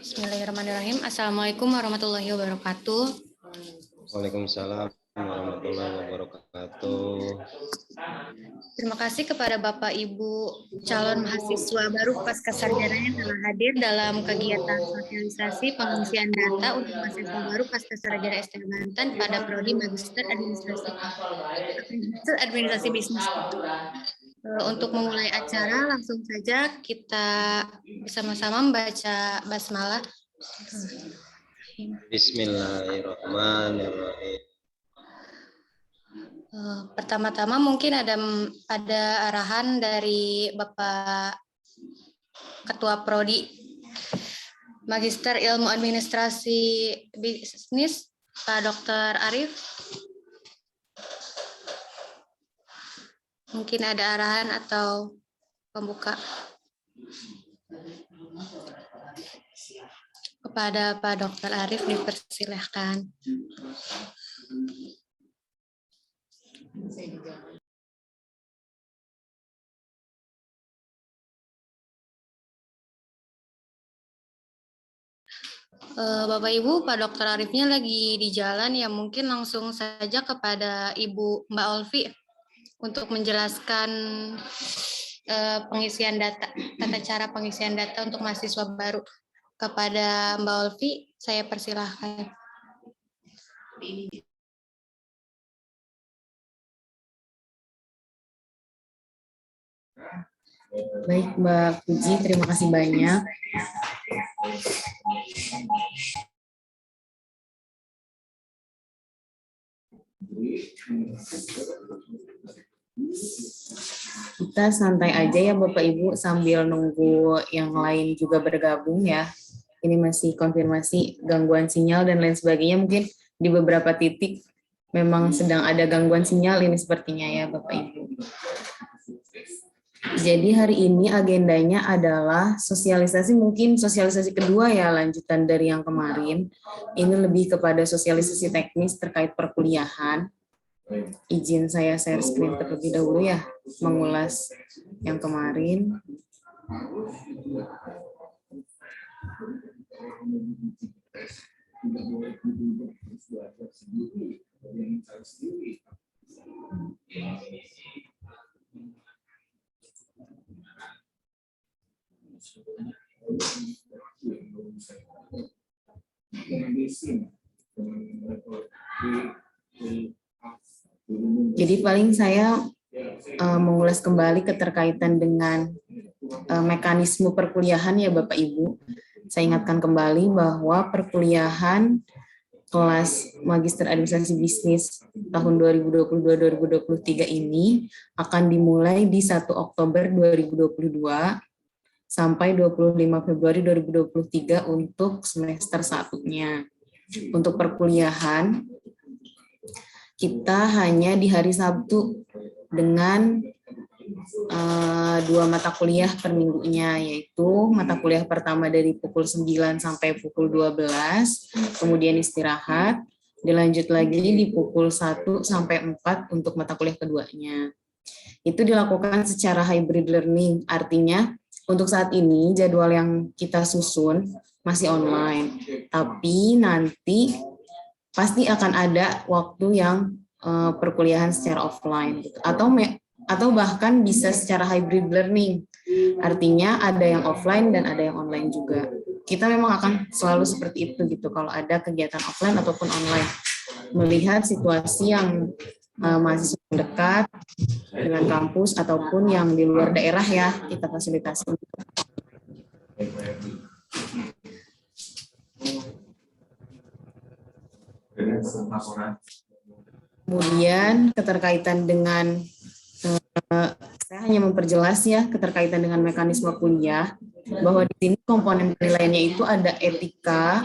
Bismillahirrahmanirrahim. Assalamualaikum warahmatullahi wabarakatuh. Waalaikumsalam warahmatullahi wabarakatuh. Terima kasih kepada Bapak Ibu calon mahasiswa baru pasca sarjana yang telah hadir dalam kegiatan sosialisasi pengisian data untuk mahasiswa baru pasca sarjana STM Banten pada prodi Magister Administrasi Bisnis. Untuk memulai acara, langsung saja kita bersama-sama membaca basmalah. Bismillahirrahmanirrahim. Pertama-tama mungkin ada arahan dari Bapak Ketua Prodi Magister Ilmu Administrasi Bisnis, Pak Dr. Arif. Mungkin ada arahan atau pembuka. Kepada Pak Dr. Arif dipersilahkan. Bapak Ibu, Pak Dr. Arifnya lagi di jalan ya, mungkin langsung saja kepada Ibu Mbak Olvi untuk menjelaskan pengisian data, tata cara pengisian data untuk mahasiswa baru. Kepada Mbak Olvi, saya persilahkan. Baik, Mbak Puji, terima kasih banyak. Kita santai aja ya Bapak Ibu sambil nunggu yang lain juga bergabung ya. Ini masih konfirmasi gangguan sinyal dan lain sebagainya. Mungkin di beberapa titik memang sedang ada gangguan sinyal ini sepertinya ya Bapak Ibu. Jadi hari ini agendanya adalah sosialisasi, mungkin sosialisasi kedua ya, lanjutan dari yang kemarin. Ini lebih kepada sosialisasi teknis terkait perkuliahan. Izin saya share screen terlebih dahulu ya, mengulas yang kemarin. Jadi paling saya mengulas kembali keterkaitan dengan mekanisme perkuliahan ya Bapak Ibu. Saya ingatkan kembali bahwa perkuliahan kelas Magister Administrasi Bisnis tahun 2022-2023 ini akan dimulai di 1 Oktober 2022 sampai 25 Februari 2023 untuk semester 1-nya. Untuk perkuliahan, kita hanya di hari Sabtu dengan 2 mata kuliah per minggunya, yaitu mata kuliah pertama dari pukul 9 sampai pukul 12, kemudian istirahat, dilanjut lagi di pukul 1 sampai 4 untuk mata kuliah keduanya. Itu dilakukan secara hybrid learning, artinya untuk saat ini jadwal yang kita susun masih online, tapi nanti pasti akan ada waktu yang perkuliahan secara offline gitu. Atau bahkan bisa secara hybrid learning, artinya ada yang offline dan ada yang online juga. Kita memang akan selalu seperti itu gitu kalau ada kegiatan offline ataupun online, melihat situasi yang mahasiswa dekat dengan kampus ataupun yang di luar daerah ya, kita fasilitasi. Kemudian keterkaitan dengan saya hanya memperjelas ya keterkaitan dengan mekanisme kuliah, bahwa di sini komponen penilaiannya itu ada etika,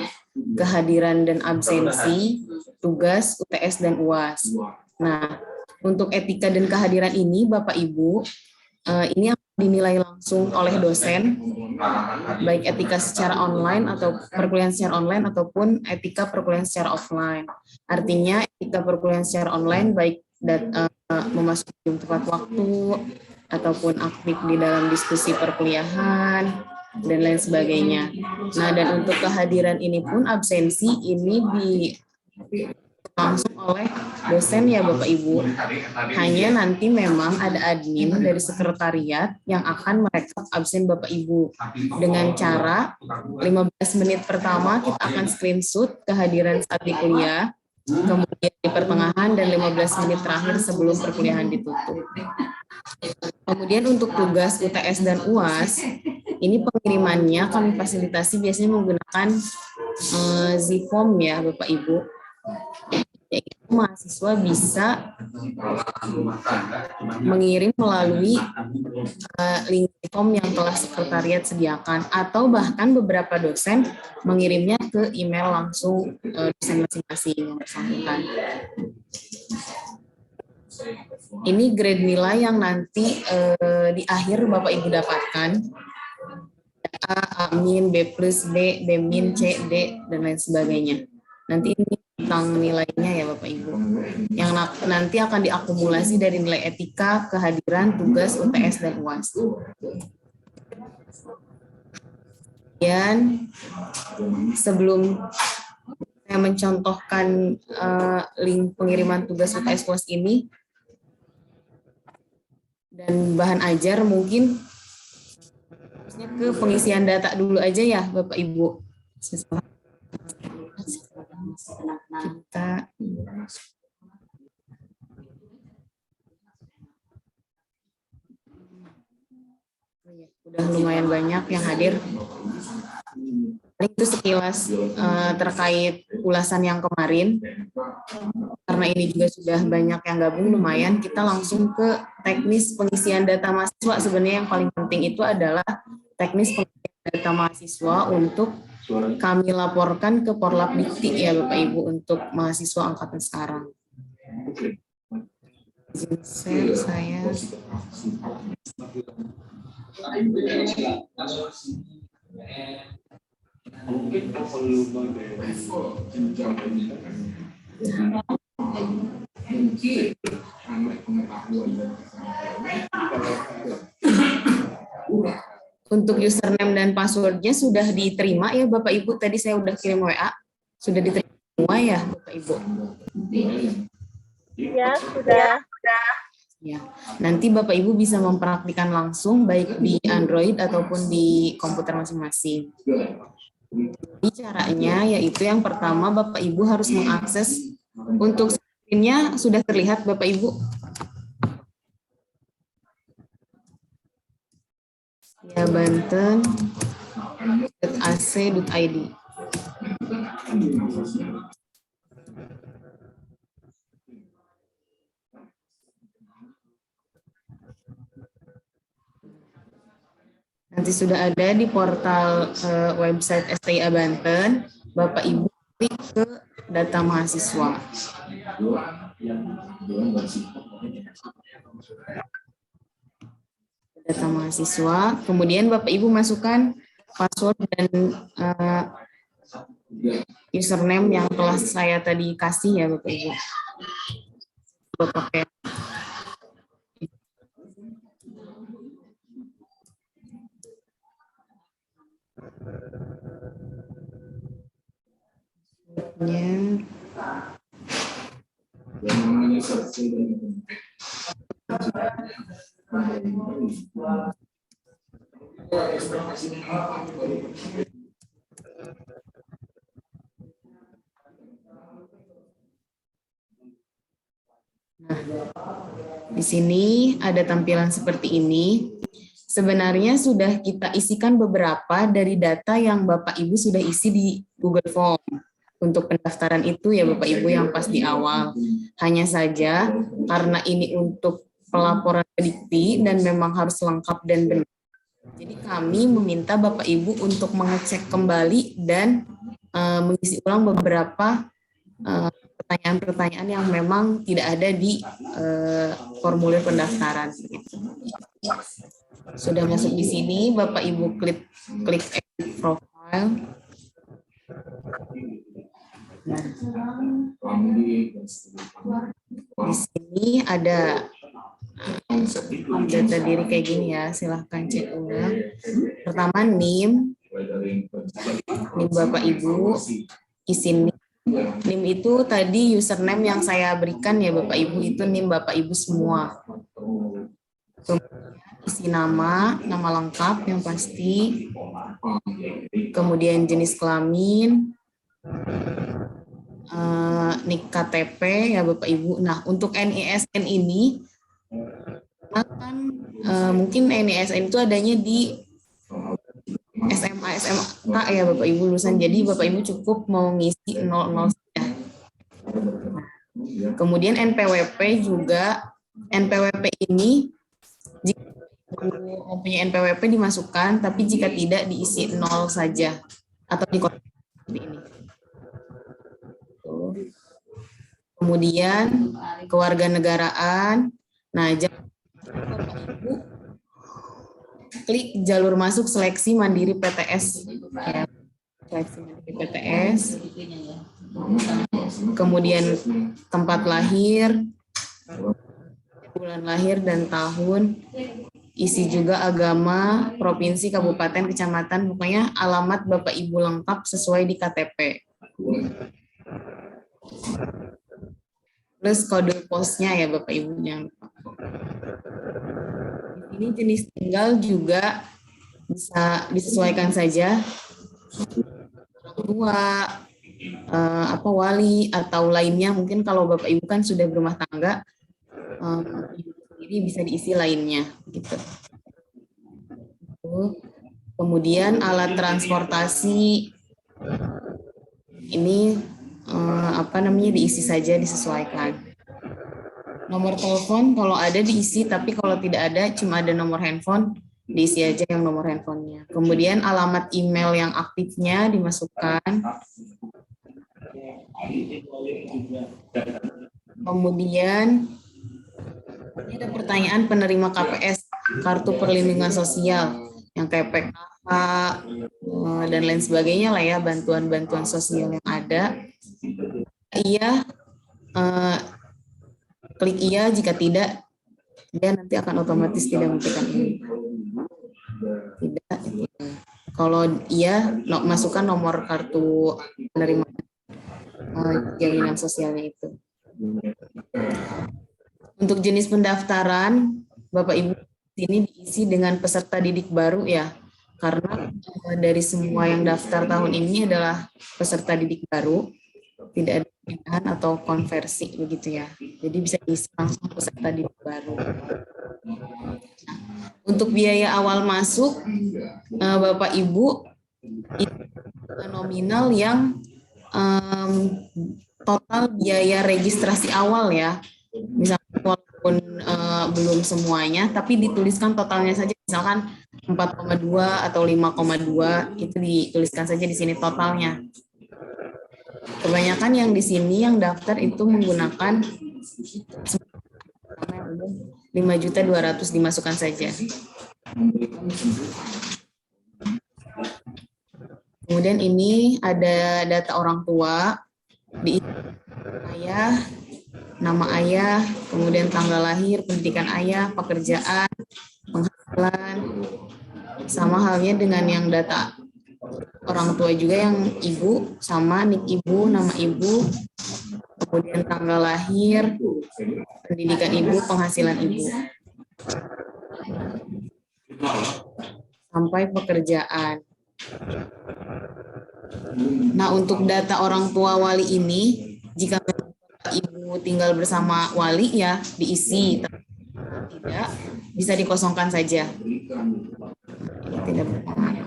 kehadiran dan absensi, tugas, UTS dan UAS. Nah, untuk etika dan kehadiran ini Bapak Ibu, ini akan dinilai langsung oleh dosen, baik etika secara online atau perkuliahan secara online ataupun etika perkuliahan secara offline. Artinya etika perkuliahan secara online baik memasuki jam tepat waktu, ataupun aktif di dalam diskusi perkuliahan, dan lain sebagainya. Nah, dan untuk kehadiran ini pun absensi ini langsung oleh dosen ya Bapak Ibu. Hanya nanti memang ada admin dari sekretariat yang akan merekap absen Bapak Ibu. Dengan cara 15 menit pertama kita akan screenshot kehadiran saat di kuliah, kemudian di pertengahan dan 15 menit terakhir sebelum perkuliahan ditutup. Kemudian untuk tugas UTS dan UAS, ini pengirimannya kami fasilitasi biasanya menggunakan Zform ya Bapak Ibu. Yaitu mahasiswa bisa mengirim melalui link form yang telah sekretariat sediakan, atau bahkan beberapa dosen mengirimnya ke email langsung dosen masing-masing yang bersangkutan. Ini grade nilai yang nanti di akhir Bapak Ibu dapatkan. A, A-, B+, B, B-, C, D, dan lain sebagainya. Nanti ini tentang nilainya ya Bapak Ibu. Yang nanti akan diakumulasi dari nilai etika, kehadiran, tugas, UTS, dan UAS. Dan sebelum saya mencontohkan link pengiriman tugas UTS UAS ini, dan bahan ajar mungkin ke pengisian data dulu aja ya Bapak Ibu. Kita udah lumayan banyak yang hadir. Itu sekilas terkait ulasan yang kemarin. Karena ini juga sudah banyak yang gabung, lumayan kita langsung ke teknis pengisian data mahasiswa. Sebenarnya yang paling penting itu adalah teknis pengisian data mahasiswa untuk kami laporkan ke Porlab Dikti ya Bapak Ibu untuk mahasiswa angkatan sekarang. Izin share saya. Untuk username dan passwordnya sudah diterima ya Bapak Ibu. Tadi saya udah kirim WA. Sudah diterima semua ya Bapak Ibu? Ya, sudah. Ya, nanti Bapak Ibu bisa mempraktikkan langsung baik di Android ataupun di komputer masing-masing. Jadi caranya yaitu yang pertama Bapak Ibu harus mengakses, untuk screen-nya sudah terlihat Bapak Ibu. Ya, banten.ac.id. Nanti sudah ada di portal website STIA Banten, Bapak Ibu klik ke data mahasiswa. Data mahasiswa, kemudian Bapak Ibu masukkan password dan username yang telah saya tadi kasih ya Bapak Ibu. Pakai di sini ada tampilan seperti ini. Sebenarnya sudah kita isikan beberapa dari data yang Bapak Ibu sudah isi di Google Form untuk pendaftaran itu ya Bapak Ibu yang pas di awal. Hanya saja karena ini untuk pelaporan ke Dikti dan memang harus lengkap dan benar. Jadi kami meminta Bapak Ibu untuk mengecek kembali dan mengisi ulang beberapa pertanyaan-pertanyaan yang memang tidak ada di formulir pendaftaran. Sudah masuk di sini, Bapak Ibu klik edit profile. Nah, di sini ada Data diri kayak gini ya, silahkan cek ulang. Pertama NIM Bapak Ibu, isi NIM. NIM itu tadi username yang saya berikan ya Bapak Ibu, itu NIM Bapak Ibu semua. Isi nama lengkap yang pasti, kemudian jenis kelamin, NIK KTP ya Bapak Ibu. Nah, untuk NISN ini akan mungkin NISN itu adanya di SMA SMK ya Bapak Ibu lulusan. Jadi Bapak Ibu cukup mau ngisi 00 saja. Kemudian NPWP juga, NPWP ini jika mempunyai NPWP dimasukkan, tapi jika tidak diisi 0 saja atau di seperti ini. Kemudian kewarganegaraan. Nah, jangan Bapak Ibu klik jalur masuk seleksi mandiri PTS ya. Seleksi mandiri PTS. Kemudian tempat lahir, bulan lahir dan tahun, isi juga agama, provinsi, kabupaten, kecamatan, pokoknya alamat Bapak Ibu lengkap sesuai di KTP. Plus kode posnya ya Bapak Ibu yang ini jenis tinggal juga bisa disesuaikan saja, orang tua, wali atau lainnya. Mungkin kalau Bapak Ibu kan sudah berumah tangga, ini bisa diisi lainnya gitu. Kemudian alat transportasi ini diisi saja, disesuaikan. Nomor telepon kalau ada diisi, tapi kalau tidak ada cuma ada nomor handphone, diisi aja yang nomor handphonenya. Kemudian alamat email yang aktifnya dimasukkan. Kemudian ini ada pertanyaan penerima KPS, kartu perlindungan sosial, yang kayak PKH dan lain sebagainya lah ya, bantuan-bantuan sosial yang ada. Iya, klik iya, jika tidak, dia nanti akan otomatis tidak memberikan ini. Tidak. Kalau iya, masukkan nomor kartu penerima jaminan sosialnya itu. Untuk jenis pendaftaran, Bapak Ibu ini diisi dengan peserta didik baru ya, karena dari semua yang daftar tahun ini adalah peserta didik baru, tidak ada pindahan atau konversi begitu ya. Jadi bisa diisi langsung peserta didik baru. Untuk biaya awal masuk, Bapak Ibu nominal yang total biaya registrasi awal ya. Misalkan walaupun belum semuanya, tapi dituliskan totalnya saja. Misalkan 4,2 atau 5,2 itu dituliskan saja di sini totalnya. Kebanyakan yang di sini yang daftar itu menggunakan 5.200.000 dimasukkan saja. Kemudian ini ada data orang tua, di ayah, nama ayah, kemudian tanggal lahir, pendidikan ayah, pekerjaan, penghasilan, sama halnya dengan yang data orang tua juga yang ibu, sama nik ibu, nama ibu, kemudian tanggal lahir, pendidikan ibu, penghasilan ibu, sampai pekerjaan. Nah, untuk data orang tua wali ini, jika ibu tinggal bersama wali ya diisi, tidak bisa dikosongkan saja. Tidak berpengaruh.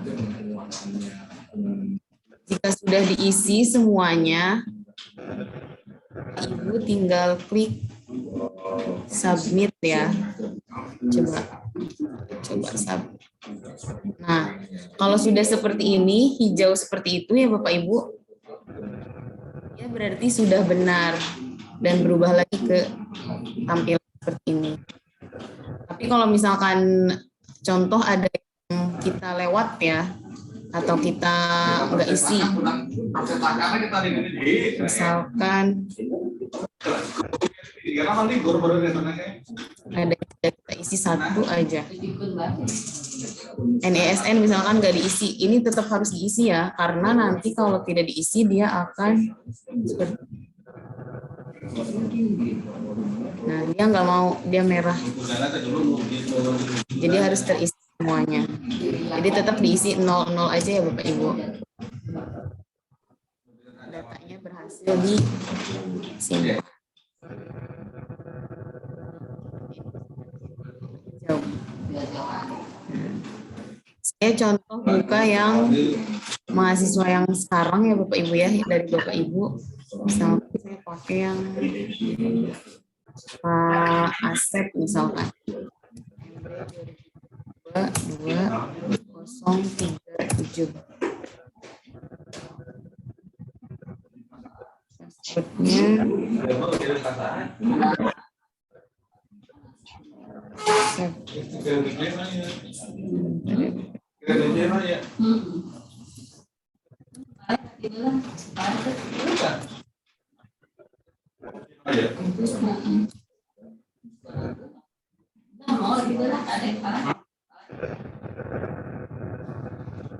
Jika sudah diisi semuanya, ibu tinggal klik submit ya. Coba submit. Nah, kalau sudah seperti ini, hijau seperti itu ya Bapak Ibu, ya berarti sudah benar dan berubah lagi ke tampilan seperti ini. Tapi kalau misalkan contoh ada yang kita lewat ya, atau kita nggak isi, misalkan ada kita isi satu aja. NESN misalkan nggak diisi, ini tetap harus diisi ya, karena nanti kalau tidak diisi dia akan nah dia nggak mau, dia merah. Jadi harus terisi semuanya. Jadi tetap diisi 00 aja ya Bapak Ibu. Datanya berhasil di sini. Saya contoh buka yang mahasiswa yang sekarang ya Bapak Ibu ya, dari Bapak Ibu. Misalnya saya pakai yang Pak Asep misalkan. 22037. Passwordnya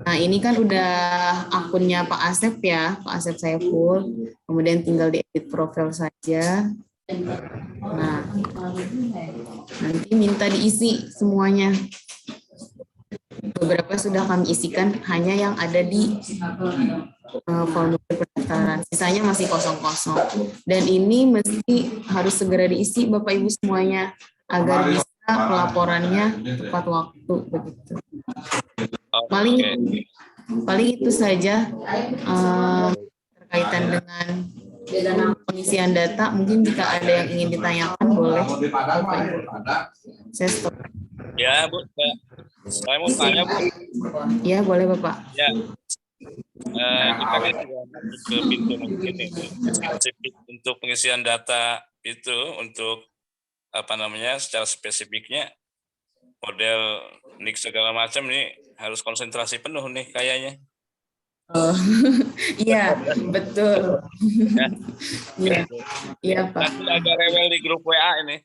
nah ini kan udah akunnya Pak Asep ya, Pak Asep Saiful. Kemudian tinggal diedit profil saja. Nah, nanti minta diisi semuanya. Beberapa sudah kami isikan, hanya yang ada di formulir pendaftaran. Sisanya masih kosong-kosong. Dan ini mesti harus segera diisi Bapak Ibu semuanya agar bisa pelaporannya tepat waktu begitu. Paling itu saja terkaitan dengan pengisian data. Mungkin jika ada yang ingin ditanyakan boleh Bapak Ibu. Saya stop. Ya Bu, saya mau tanya Bu. Ya boleh Bapak. Ya, kita kan juga ke pintu mungkin ini spesifik untuk pengisian data itu, untuk apa namanya secara spesifiknya model nik segala macam ini harus konsentrasi penuh nih kayaknya. Oh, iya betul. Iya, iya Pak. Nanti agak rewel di grup WA ini.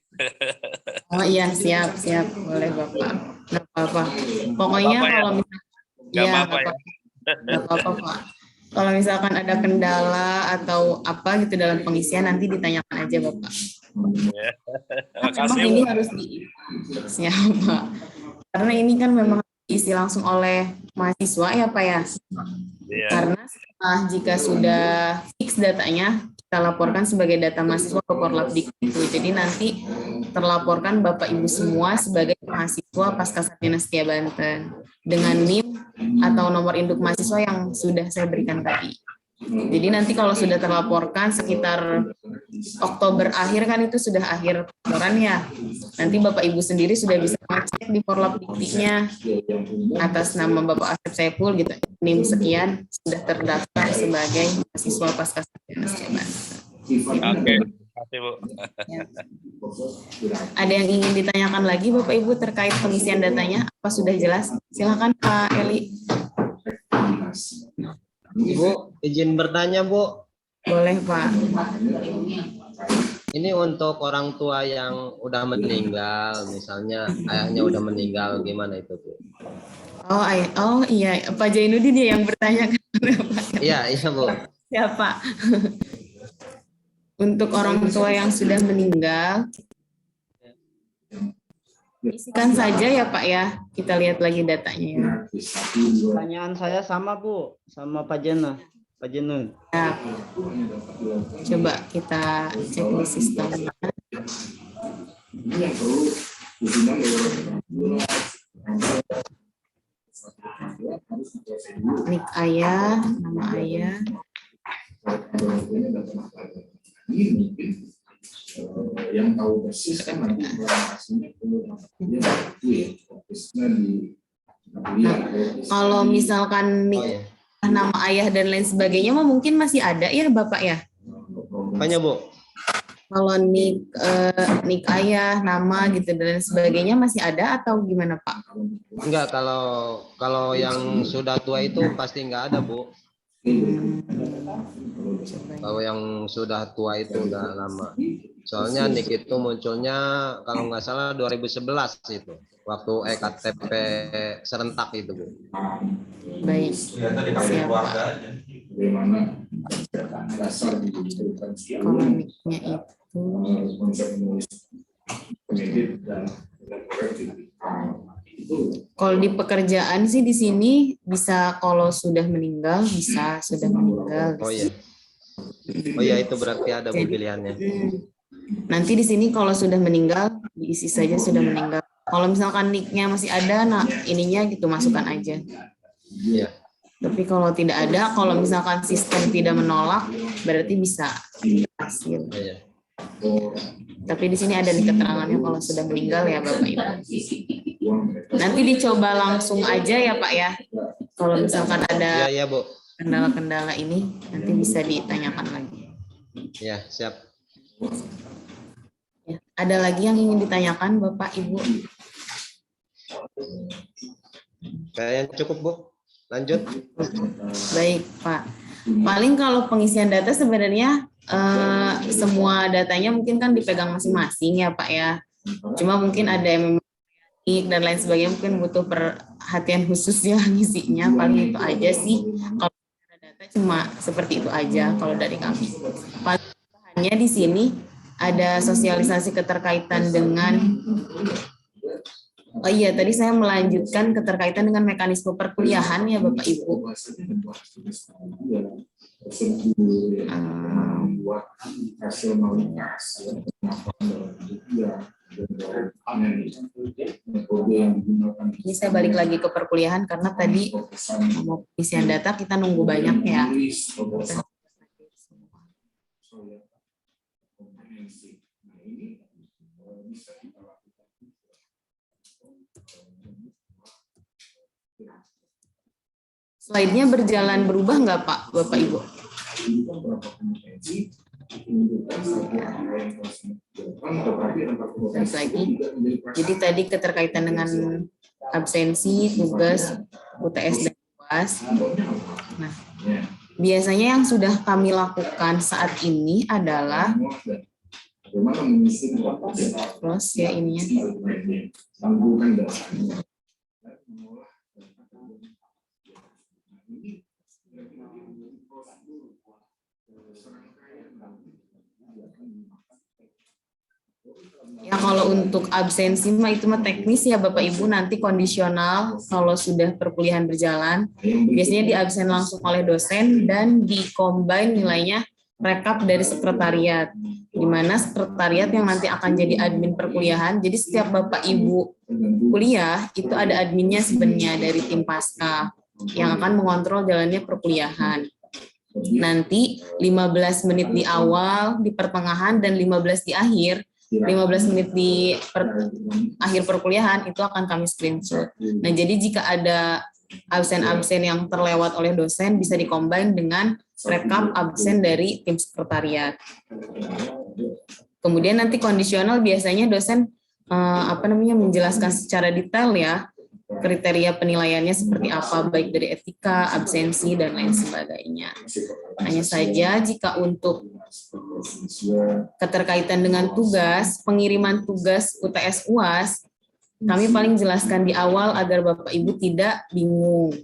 Oh iya siap boleh Bapak. Nggak apa-apa. Pokoknya apa-apa kalau misalkan Nggak apa-apa ya. nggak apa-apa Pak. Kalau misalkan ada kendala atau apa gitu dalam pengisian nanti ditanyakan aja Bapak. Ya. Memang Makasih ini Bu. harus siap Pak. Karena ini kan memang diisi langsung oleh mahasiswa ya Pak ya. Iya. Karena jika sudah fix datanya, kita laporkan sebagai data mahasiswa ke Porlabdikbud. Jadi nanti terlaporkan Bapak Ibu semua sebagai mahasiswa Pascasarjana Setia Banten dengan NIM atau nomor induk mahasiswa yang sudah saya berikan tadi. Jadi nanti kalau sudah terlaporkan sekitar Oktober akhir kan itu sudah akhir laporan ya. Nanti Bapak Ibu sendiri sudah bisa ngecek di Porlabdikbudnya atas nama Bapak Asep Saiful gitu. NIM sekian sudah terdaftar sebagai mahasiswa Pascasarjana Setia Banten. Oke, terima kasih Bu. Ada yang ingin ditanyakan lagi Bapak Ibu terkait pengisian datanya? Apa sudah jelas? Silakan Pak Eli. Bu, izin bertanya Bu. Boleh Pak. Ini untuk orang tua yang udah meninggal, misalnya ayahnya udah meninggal, gimana itu Bu? Oh iya, Pak Jainuddin dia yang bertanya. Iya Bu. Siapa? Untuk orang tua yang sudah meninggal, isikan saja ya Pak ya. Kita lihat lagi datanya ya. Pertanyaan saya sama Bu, sama Pak Jena, Pak Jenun. Ya. Coba kita cek di sistemnya. Nik ayah, nama ayah. Yang tahu persis kan Kalau misalkan nik nama ayah dan lain sebagainya mah mungkin masih ada ya Bapak ya. Apanya Bu? Kalau nik ayah, nama gitu dan sebagainya masih ada atau gimana Pak? Enggak, kalau yang sudah tua itu pasti enggak ada Bu. Kalau yang sudah tua itu udah lama. Soalnya nik itu munculnya kalau nggak salah 2011 itu, waktu EKTP serentak itu, Bu. Baik, siap Pak. Bagaimana dasar diberikan Kalau mic-nya itu konsep menulis pendidik dan korektif. kalau di pekerjaan sih di sini bisa kalau sudah meninggal, bisa sudah meninggal. Oh iya. Oh iya, itu berarti ada Bu pilihannya. Nanti di sini kalau sudah meninggal diisi saja sudah meninggal. Kalau misalkan nick-nya masih ada, nah ininya gitu masukkan aja. Iya. Tapi kalau tidak ada, kalau misalkan sistem tidak menolak, berarti bisa hasil. Iya. Tapi di sini ada di keterangannya kalau sudah meninggal ya Bapak Ibu. Nanti dicoba langsung aja ya Pak ya. Kalau misalkan ada Iya, Bu. kendala-kendala ini, nanti bisa ditanyakan lagi. Iya, siap. Ya. Ada lagi yang ingin ditanyakan Bapak Ibu? Kayaknya cukup, Bu. Lanjut. Baik Pak. Paling kalau pengisian data sebenarnya semua datanya mungkin kan dipegang masing-masing ya Pak ya. Cuma mungkin ada yang memang dan lain sebagainya mungkin butuh perhatian khusus ya ngisinya. Paling itu aja sih. Kalau data cuma seperti itu aja kalau dari kami. Paling hanya di sini ada sosialisasi keterkaitan dengan oh iya, tadi saya melanjutkan keterkaitan dengan mekanisme perkuliahan ya Bapak Ibu. Ini saya balik lagi ke perkuliahan karena tadi mau pengisian data kita nunggu banyak ya. Slide-nya berjalan berubah nggak Pak, Bapak Ibu? Terus lagi. Jadi tadi keterkaitan dengan absensi, tugas, UTS dan UAS. Nah, biasanya yang sudah kami lakukan saat ini adalah close ya ininya. Ya kalau untuk absensi mah itu mah teknis ya Bapak Ibu, nanti kondisional kalau sudah perkuliahan berjalan. Biasanya diabsen langsung oleh dosen dan dikombin nilainya rekap dari sekretariat. Di mana sekretariat yang nanti akan jadi admin perkuliahan. Jadi setiap Bapak Ibu kuliah itu ada adminnya sebenarnya dari tim pasca yang akan mengontrol jalannya perkuliahan. Nanti 15 menit di awal, di pertengahan, dan 15 di akhir. 15 menit di akhir perkuliahan itu akan kami screenshot. Nah, jadi jika ada absen-absen yang terlewat oleh dosen bisa dikombin dengan rekap absen dari tim sekretariat. Kemudian nanti kondisional biasanya dosen menjelaskan secara detail ya kriteria penilaiannya seperti apa, baik dari etika, absensi, dan lain sebagainya. Hanya saja jika untuk keterkaitan dengan tugas, pengiriman tugas UTS UAS, kami paling jelaskan di awal agar Bapak Ibu tidak bingung.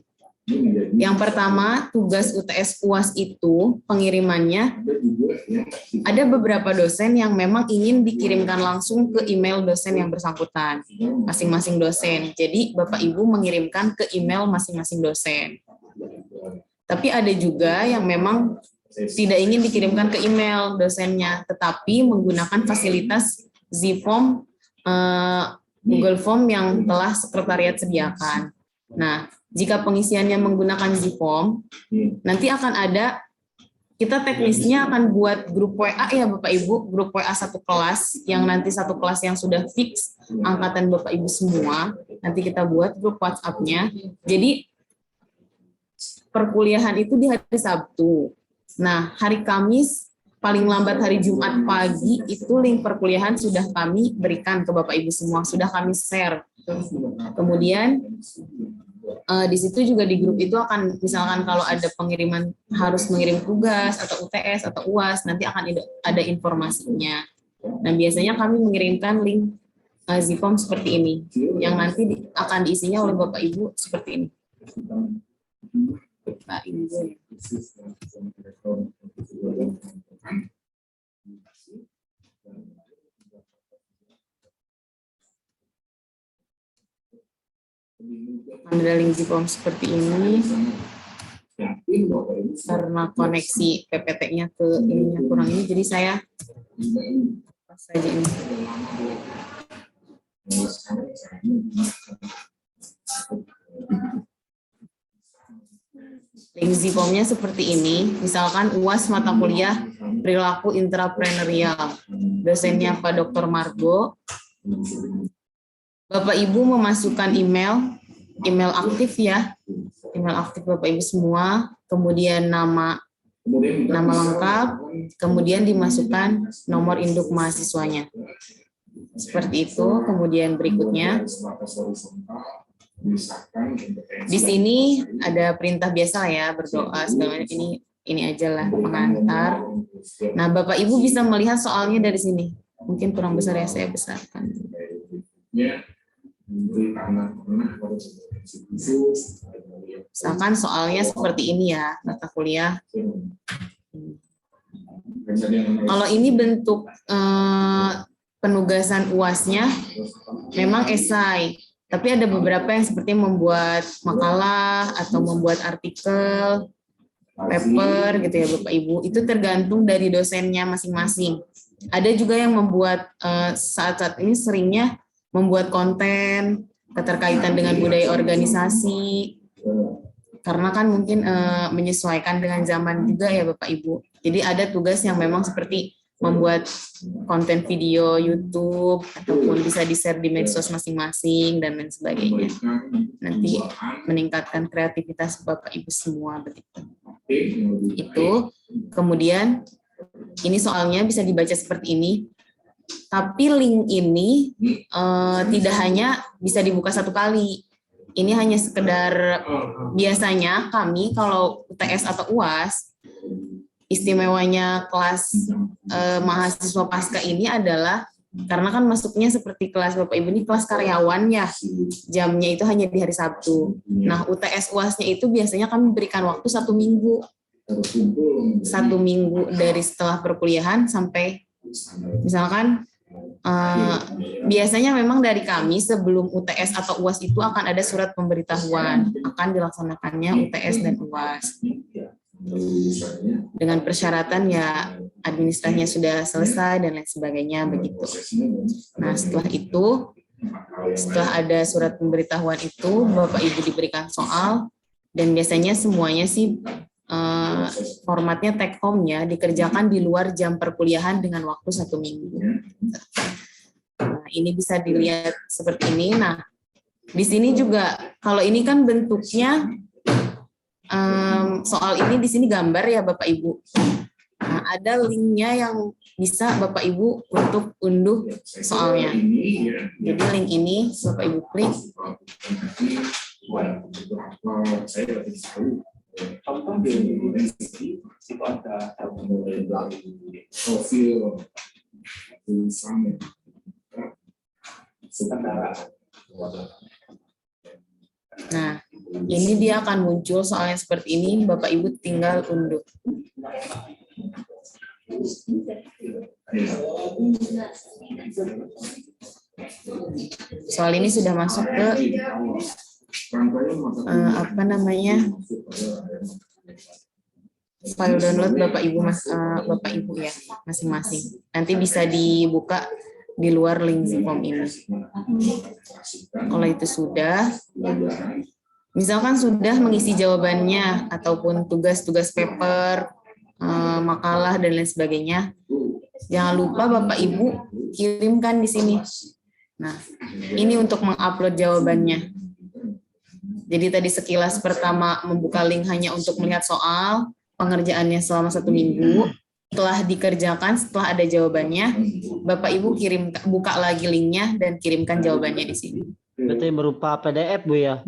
Yang pertama, tugas UTS UAS itu pengirimannya ada beberapa dosen yang memang ingin dikirimkan langsung ke email dosen yang bersangkutan, masing-masing dosen. Jadi Bapak Ibu mengirimkan ke email masing-masing dosen. Tapi ada juga yang memang tidak ingin dikirimkan ke email dosennya, tetapi menggunakan fasilitas Zform, Google Form yang telah sekretariat sediakan. Nah, jika pengisiannya menggunakan Zform, nanti akan ada, kita teknisnya akan buat grup WA ya Bapak Ibu, grup WA satu kelas, yang nanti satu kelas yang sudah fix angkatan Bapak Ibu semua, nanti kita buat grup WhatsApp-nya. Jadi, perkuliahan itu di hari Sabtu. Nah, hari Kamis, paling lambat hari Jumat pagi, itu link perkuliahan sudah kami berikan ke Bapak Ibu semua, sudah kami share. Kemudian, di situ juga di grup itu akan, misalkan kalau ada pengiriman harus mengirim tugas, atau UTS, atau UAS, nanti akan ada informasinya. Nah, biasanya kami mengirimkan link Zipom seperti ini, yang nanti akan diisinya oleh Bapak Ibu seperti ini. Bapak Ibu. Ada link Zipom seperti ini. Karena koneksi PPT-nya ke ininya kurang ini, jadi saya pas saja ini. Link Zipom-nya seperti ini. Misalkan UAS mata kuliah perilaku intrapreneurial. Dosennya Pak Dr. Margo. Bapak Ibu memasukkan email aktif ya. Email aktif Bapak Ibu semua, kemudian nama lengkap, kemudian dimasukkan nomor induk mahasiswanya. Seperti itu. Kemudian berikutnya, di sini ada perintah biasa ya, berdoa segala macam. Ini aja lah pengantar. Nah, Bapak Ibu bisa melihat soalnya dari sini. Mungkin kurang besar ya, saya besarkan. Misalkan soalnya seperti ini ya, mata kuliah. Kalau ini bentuk penugasan UAS-nya memang esai, tapi ada beberapa yang seperti membuat makalah atau membuat artikel, paper gitu ya Bapak Ibu. Itu tergantung dari dosennya masing-masing. Ada juga yang membuat saat-saat ini seringnya membuat konten keterkaitan dengan budaya organisasi, karena kan mungkin menyesuaikan dengan zaman juga ya Bapak Ibu. Jadi ada tugas yang memang seperti membuat konten video YouTube, ataupun bisa di-share di medsos masing-masing, dan lain sebagainya. Nanti meningkatkan kreativitas Bapak Ibu semua begitu. Itu. Kemudian ini soalnya bisa dibaca seperti ini. Tapi link ini tidak hanya bisa dibuka satu kali. Ini hanya sekedar, biasanya kami kalau UTS atau UAS, istimewanya kelas mahasiswa pasca ini adalah karena kan masuknya seperti kelas Bapak Ibu ini kelas karyawan ya, jamnya itu hanya di hari Sabtu. Nah, UTS UAS-nya itu biasanya kami berikan waktu 1 minggu. 1 minggu dari setelah perkuliahan sampai misalkan biasanya memang dari kami sebelum UTS atau UAS itu akan ada surat pemberitahuan akan dilaksanakannya UTS dan UAS. Dengan persyaratan ya administrasinya sudah selesai dan lain sebagainya begitu. Nah, setelah itu, setelah ada surat pemberitahuan itu, Bapak Ibu diberikan soal, dan biasanya semuanya sih formatnya take home ya, dikerjakan di luar jam perkuliahan dengan waktu 1 minggu. Nah, ini bisa dilihat seperti ini. Nah, di sini juga kalau ini kan bentuknya soal ini di sini gambar ya Bapak Ibu. Nah, ada linknya yang bisa Bapak Ibu untuk unduh soalnya. Jadi link ini Bapak Ibu klik. Contoh di itu ada profil tulisan Nah, ini dia akan muncul soalnya seperti ini, Bapak Ibu tinggal unduh. Soal ini sudah masuk ke file download Bapak Ibu ya masing-masing. Nanti bisa dibuka di luar link Zipom ini. Kalau itu sudah, misalkan sudah mengisi jawabannya ataupun tugas-tugas paper, makalah dan lain sebagainya, jangan lupa Bapak Ibu kirimkan di sini. Nah, ini untuk mengupload jawabannya. Jadi tadi sekilas pertama membuka link hanya untuk melihat soal, pengerjaannya selama 1 minggu. Setelah dikerjakan, setelah ada jawabannya, Bapak Ibu buka lagi linknya dan kirimkan jawabannya di sini. Berarti berupa PDF Bu ya?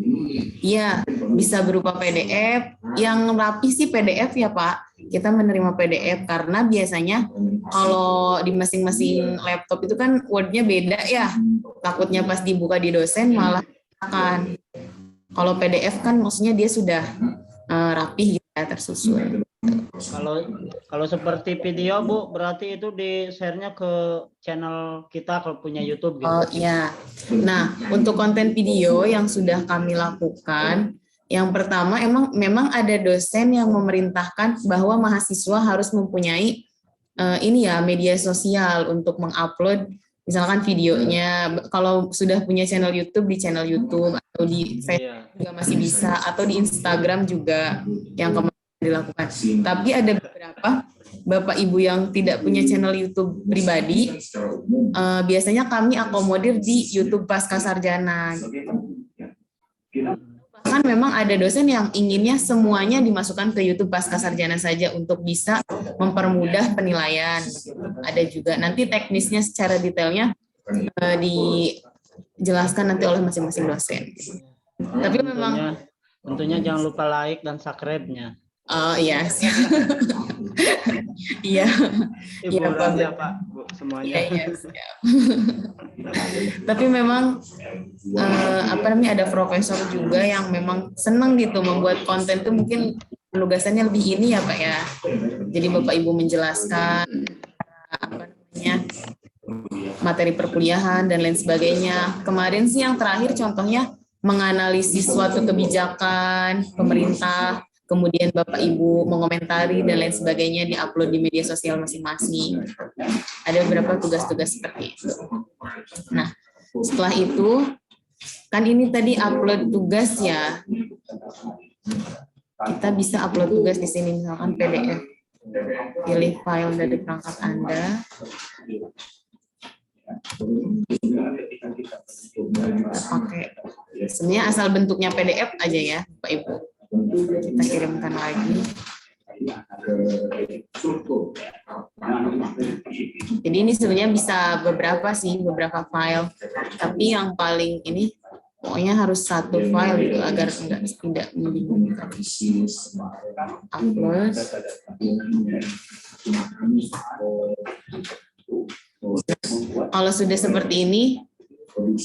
Iya, bisa berupa PDF. Yang rapi sih PDF ya Pak. kita menerima PDF karena biasanya kalau di masing-masing laptop itu kan Word-nya beda ya. Takutnya pas dibuka di dosen malah kan. Kalau PDF kan maksudnya dia sudah rapih gitu ya, tersusun. Kalau seperti video Bu, berarti itu di share-nya ke channel kita kalau punya YouTube gitu. Oh iya. Nah, untuk konten video yang sudah kami lakukan, yang pertama memang ada dosen yang memerintahkan bahwa mahasiswa harus mempunyai ini ya media sosial untuk mengupload misalkan videonya. Kalau sudah punya channel YouTube di channel YouTube atau di Facebook juga masih bisa, atau di Instagram juga yang kemarin dilakukan. Tapi ada beberapa Bapak Ibu yang tidak punya channel YouTube pribadi, biasanya kami akomodir di YouTube Pascasarjana. Bahkan memang ada dosen yang inginnya semuanya dimasukkan ke YouTube Pascasarjana saja untuk bisa mempermudah penilaian. Ada juga nanti teknisnya secara detailnya dijelaskan nanti oleh masing-masing dosen. Tapi memang tentunya jangan lupa like dan subscribe-nya. Oh iya, iya, iya Pak. Ya Pak, Bu, semuanya. Iya, siap. Tapi memang ada profesor juga yang memang senang gitu membuat konten tuh, mungkin penugasannya lebih ini ya Pak ya. Jadi Bapak Ibu menjelaskan materi perkuliahan dan lain sebagainya. Kemarin sih yang terakhir contohnya menganalisis suatu kebijakan pemerintah, kemudian Bapak Ibu mengomentari dan lain sebagainya, diupload di media sosial masing-masing. Ada beberapa tugas-tugas seperti itu. Nah, setelah itu, kan ini tadi upload tugas ya. Kita bisa upload tugas di sini, misalkan PDF. Pilih file dari perangkat Anda. Kita pakai, sebenarnya asal bentuknya PDF aja ya, Bapak Ibu. Kita kirimkan lagi. Jadi ini sebenarnya bisa beberapa file, tapi yang paling ini pokoknya harus satu file gitu agar tidak membingungkan. Upload. Kalau sudah seperti ini,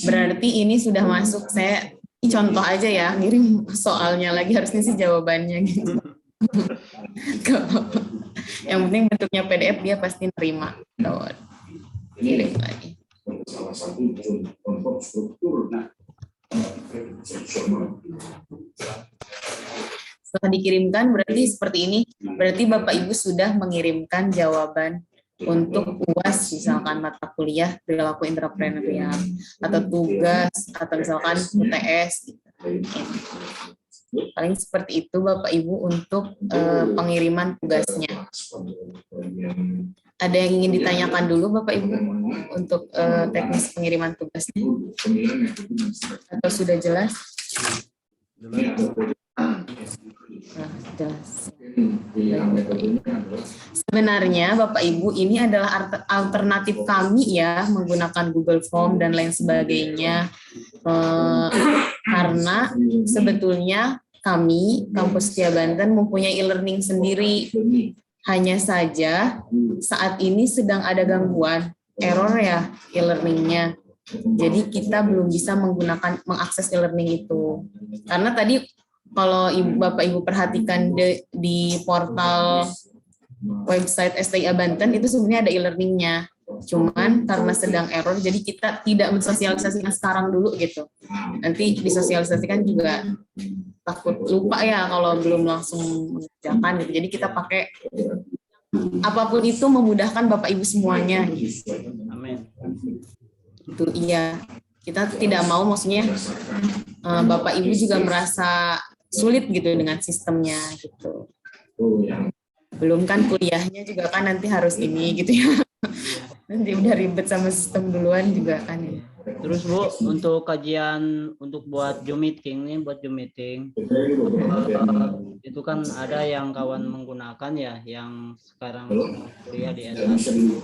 berarti ini sudah masuk. Saya contoh aja ya, ngirim soalnya lagi, harusnya sih jawabannya gitu. Yang penting bentuknya PDF, dia pasti nerima. Kirim lagi. Setelah dikirimkan berarti seperti ini. Berarti Bapak Ibu sudah mengirimkan jawaban untuk UAS, misalkan mata kuliah perilaku intrapreneurial, atau tugas, atau misalkan UTS. Paling seperti itu Bapak Ibu untuk pengiriman tugasnya. Ada yang ingin ditanyakan dulu Bapak Ibu untuk teknis pengiriman tugasnya? Atau sudah jelas? Jelas. Sebenarnya Bapak Ibu, ini adalah alternatif kami ya, menggunakan Google Form dan lain sebagainya, karena sebetulnya kami Kampus Setia Banten mempunyai e-learning sendiri. Hanya saja saat ini sedang ada gangguan error ya e-learningnya. Jadi kita belum bisa mengakses e-learning itu. Karena tadi kalau Bapak Ibu perhatikan di portal website STIA Banten itu sebenarnya ada e-learningnya. Cuman karena sedang error, jadi kita tidak mensosialisasikan sekarang dulu gitu. Nanti disosialisasikan juga takut lupa ya kalau belum langsung mengerjakan gitu. Jadi kita pakai apapun itu memudahkan Bapak Ibu semuanya. Amin. Itu iya. Kita tidak mau maksudnya Bapak Ibu juga merasa sulit gitu dengan sistemnya gitu. Belum kan kuliahnya juga kan nanti harus ini gitu ya. Nanti udah ribet sama sistem duluan juga kan ya. Terus Bu, untuk kajian untuk buat Zoom meeting nih, itu kan ada yang kawan menggunakan ya, yang sekarang kuliah di S1.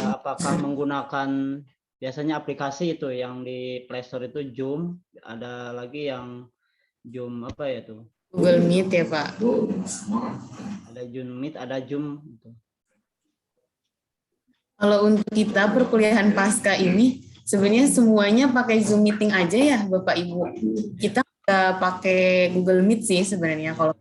Apakah menggunakan biasanya aplikasi itu yang di Play Store itu Zoom, ada lagi yang Zoom apa ya tuh? Google Meet ya Pak. Ada Zoom Meet, ada Zoom. Gitu. Kalau untuk kita perkuliahan pasca ini sebenarnya semuanya pakai Zoom meeting aja ya Bapak Ibu. Kita nggak pakai Google Meet sih sebenarnya kalau.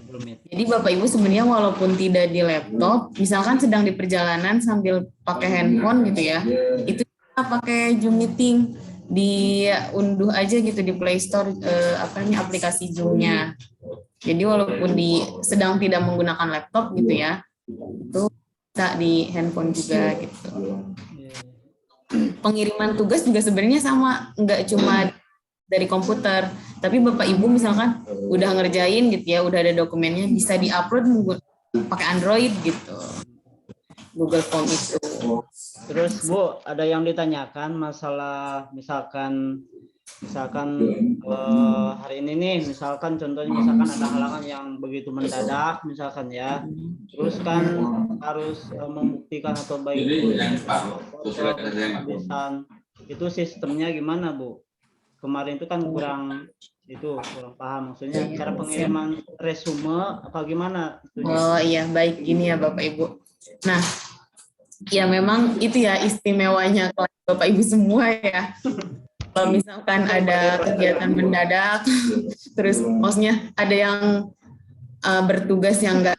Google Meet. Jadi Bapak Ibu sebenarnya walaupun tidak di laptop, misalkan sedang di perjalanan sambil pakai handphone gitu ya, itu kita pakai Zoom meeting, diunduh aja gitu di Play Store aplikasi Zoom-nya. Jadi walaupun sedang tidak menggunakan laptop gitu ya, itu bisa di handphone juga gitu. Pengiriman tugas juga sebenarnya sama, nggak cuma dari komputer, tapi Bapak Ibu misalkan udah ngerjain gitu ya, udah ada dokumennya, bisa diupload pakai Android gitu, Google Form itu. Terus Bu, ada yang ditanyakan masalah misalkan hari ini nih, misalkan contohnya misalkan ada halangan yang begitu mendadak misalkan ya, terus kan harus membuktikan atau baik kehabisan, itu sistemnya gimana Bu? Kemarin itu kan kurang paham, maksudnya cara pengiriman resume apa gimana? Oh iya, baik, gini ya Bapak Ibu. Nah, ya memang itu ya istimewanya kelas Bapak Ibu semua ya. Kalau misalkan ada kegiatan mendadak, terus maksudnya ada yang bertugas yang nggak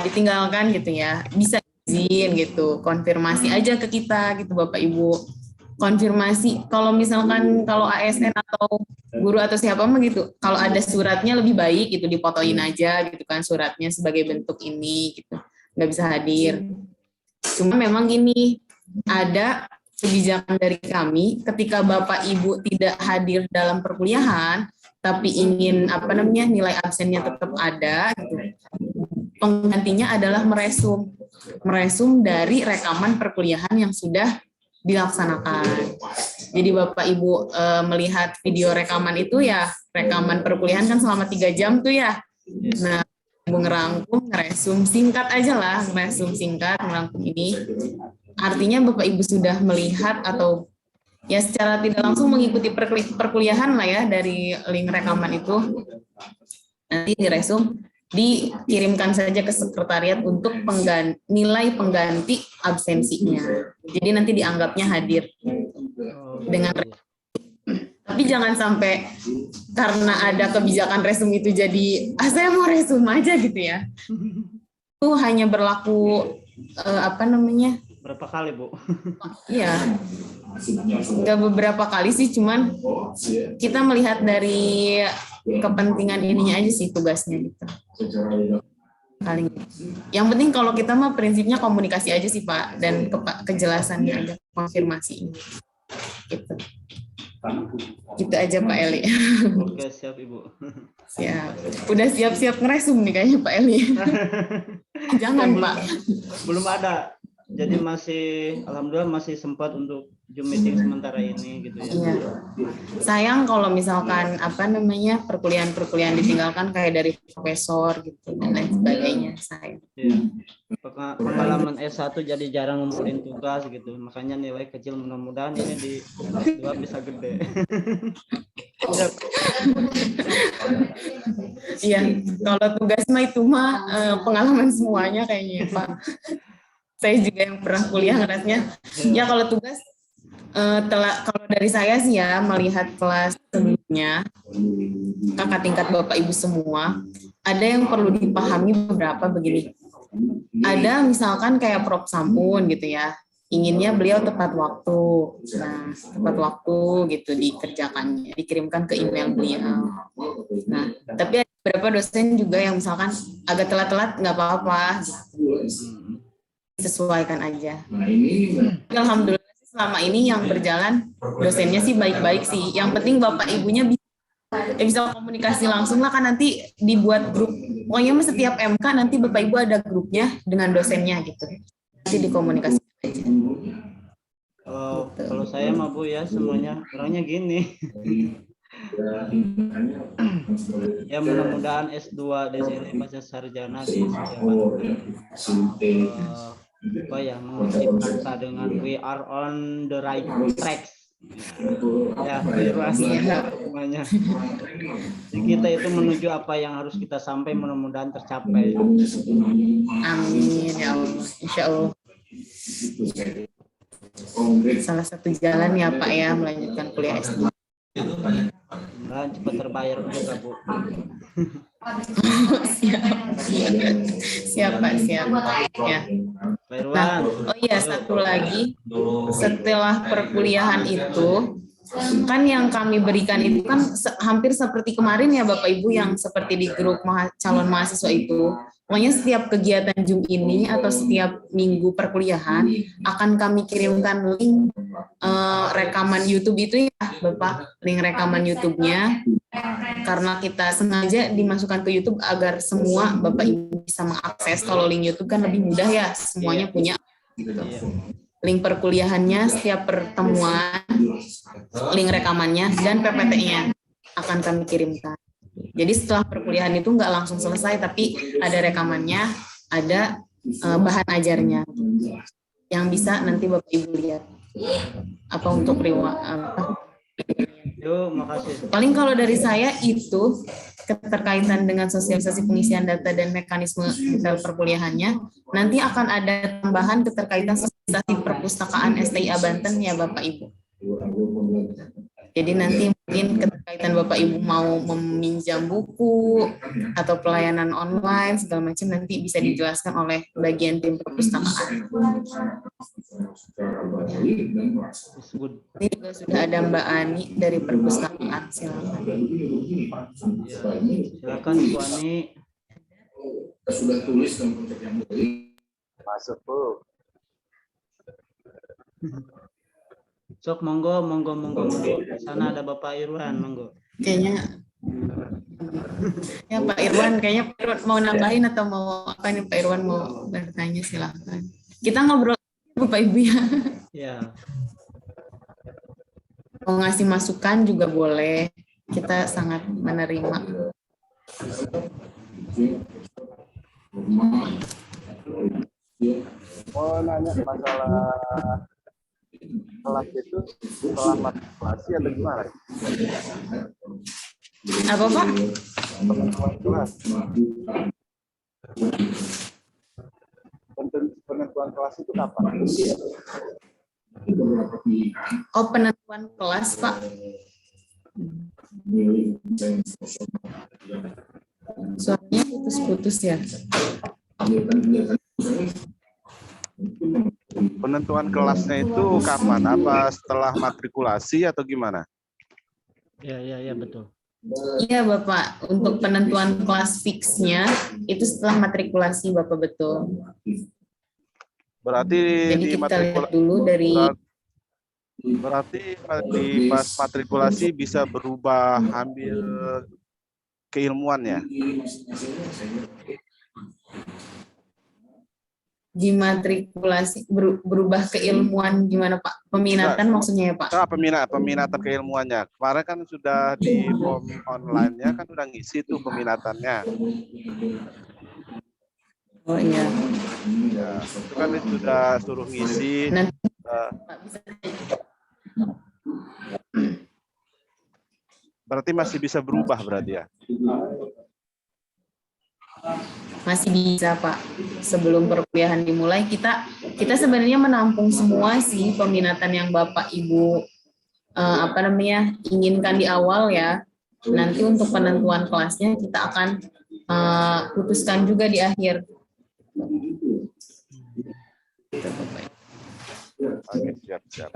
ditinggalkan gitu ya, bisa izin gitu, konfirmasi aja ke kita gitu Bapak Ibu. Konfirmasi, kalau misalkan kalau ASN atau guru atau siapa mah gitu, kalau ada suratnya lebih baik gitu, difotoin aja gitu kan suratnya sebagai bentuk ini gitu, nggak bisa hadir. Cuma memang gini, ada kebijakan dari kami ketika Bapak Ibu tidak hadir dalam perkuliahan tapi ingin nilai absennya tetap ada gitu. Penggantinya adalah meresum dari rekaman perkuliahan yang sudah dilaksanakan. Jadi Bapak Ibu melihat video rekaman itu ya, rekaman perkuliahan kan selama 3 jam tuh ya. Nah, Ibu ngerangkum, ngeresum singkat aja lah, ngeresum singkat, ngerangkum ini. Artinya Bapak Ibu sudah melihat atau ya secara tidak langsung mengikuti perkuliahan lah ya dari link rekaman itu. Nanti diresum, dikirimkan saja ke sekretariat untuk nilai pengganti absensinya. Jadi nanti dianggapnya hadir dengan. Tapi jangan sampai karena ada kebijakan resum itu jadi saya mau resum aja gitu ya. Itu hanya berlaku berapa kali Bu? Iya, nggak beberapa kali sih, cuman kita melihat dari kepentingan ininya aja sih tugasnya gitu. Paling. Yang penting kalau kita mah prinsipnya komunikasi aja sih Pak, dan kejelasannya aja, konfirmasi. Gitu. Gitu aja Pak Eli. Oke, siap Ibu. Siap. Udah siap-siap ngeresum nih kayaknya Pak Eli. Jangan Pak. Belum ada. Jadi alhamdulillah masih sempat untuk Zoom meeting sementara ini gitu ya. Iya. Sayang kalau misalkan perkuliahan ditinggalkan kayak dari profesor gitu dan lain sebagainya. Sayang. Iya. Pengalaman S1 jadi jarang ngumpulin tugas gitu. Makanya nilai kecil, mudah-mudahan ini di S2 bisa gede. Iya, kalau tugas itu pengalaman semuanya kayaknya Pak. Saya juga yang pernah kuliah ngerasnya. Ya kalau tugas kalau dari saya sih ya, melihat kelas sebelumnya, kakak tingkat Bapak Ibu semua, ada yang perlu dipahami beberapa begini. Ada misalkan kayak Prof. Sampun gitu ya, inginnya beliau tepat waktu. Nah, tepat waktu gitu dikerjakannya, dikirimkan ke email beliau. Nah, tapi ada beberapa dosen juga yang misalkan agak telat-telat nggak apa-apa. Sesuaikan aja. Alhamdulillah selama ini yang berjalan dosennya sih baik-baik sih. Yang penting Bapak Ibunya bisa komunikasi langsung lah, kan nanti dibuat grup. Pokoknya setiap MK nanti Bapak Ibu ada grupnya dengan dosennya gitu. Nanti dikomunikasikan aja. Kalau saya mah Bu ya, semuanya orangnya gini. Ya mudah-mudahan S2 di sini pasca sarjana disediakan mengusip bangsa dengan we are on the right track. Ya, Irwan, semuanya. Jadi kita itu menuju apa yang harus kita sampai, mudah-mudahan tercapai. Amin ya Allah. Insya Allah. Salah satu jalan ya Pak ya melanjutkan kuliah S2. Mudah-mudahan cepat terbayar juga, Bu. Siap Pak, siap. Ya. Pak Irwan. Oh iya, satu lagi, setelah perkuliahan itu, kan yang kami berikan itu kan hampir seperti kemarin ya Bapak Ibu yang seperti di grup calon mahasiswa itu. Pokoknya setiap kegiatan Zoom ini atau setiap minggu perkuliahan akan kami kirimkan link rekaman YouTube itu ya Bapak, link rekaman YouTube-nya. Karena kita sengaja dimasukkan ke YouTube agar semua Bapak Ibu bisa mengakses. Kalau link YouTube kan lebih mudah ya, semuanya punya. Gitu. Link perkuliahannya, setiap pertemuan, link rekamannya, dan PPT-nya akan kami kirimkan. Jadi setelah perkuliahan itu nggak langsung selesai, tapi ada rekamannya, ada bahan ajarnya, yang bisa nanti Bapak Ibu lihat. Apa untuk Yuk, makasih. paling kalau dari saya itu keterkaitan dengan sosialisasi pengisian data dan mekanisme detail perkuliahannya, nanti akan ada tambahan keterkaitan sosialisasi perpustakaan STIA Banten ya Bapak Ibu. Jadi nanti mungkin keterkaitan Bapak Ibu mau meminjam buku atau pelayanan online segala macam nanti bisa dijelaskan oleh bagian tim perpustakaan. Ini juga sudah ada Mbak Ani dari perpustakaan, silakan. Silakan Bu Ani. Sudah tulis dalam konsep yang baik. Masuk, Bu. Sok, monggo. Di sana ada Bapak Irwan, monggo. Kayaknya ya Pak Irwan, kayaknya Pak Irwan mau nambahin atau mau apa nih Pak Irwan mau bertanya, silakan. Kita ngobrol Bapak Ibu ya. Ya. Mau ngasih masukan juga boleh. Kita sangat menerima. Mau nanya masalah kelas itu setelah matrikulasi atau gimana? Apa Pak? Penentuan kelas. Penentuan kelas itu kapan? Oh, penentuan kelas Pak. Suaranya putus-putus ya. Penentuan kelasnya itu kapan? Apa setelah matrikulasi atau gimana? Ya, betul. Iya Bapak, untuk penentuan kelas fixnya itu setelah matrikulasi Bapak, betul. Berarti Jadi di kita lihat dulu dari berarti di pas matrikulasi bisa berubah ambil keilmuannya. di matrikulasi berubah keilmuan gimana Pak? Peminatan maksudnya ya Pak? Peminatan keilmuannya. Kemarin kan sudah di form online-nya kan sudah ngisi tuh peminatannya. Oh iya. Ya, itu kan sudah suruh ngisi. Nanti Pak bisa. Berarti masih bisa berubah berarti ya? Masih bisa Pak. Sebelum perkuliahan dimulai kita sebenarnya menampung semua sih peminatan yang Bapak Ibu inginkan di awal ya. Nanti untuk penentuan kelasnya kita akan putuskan juga di akhir. Oke, siap.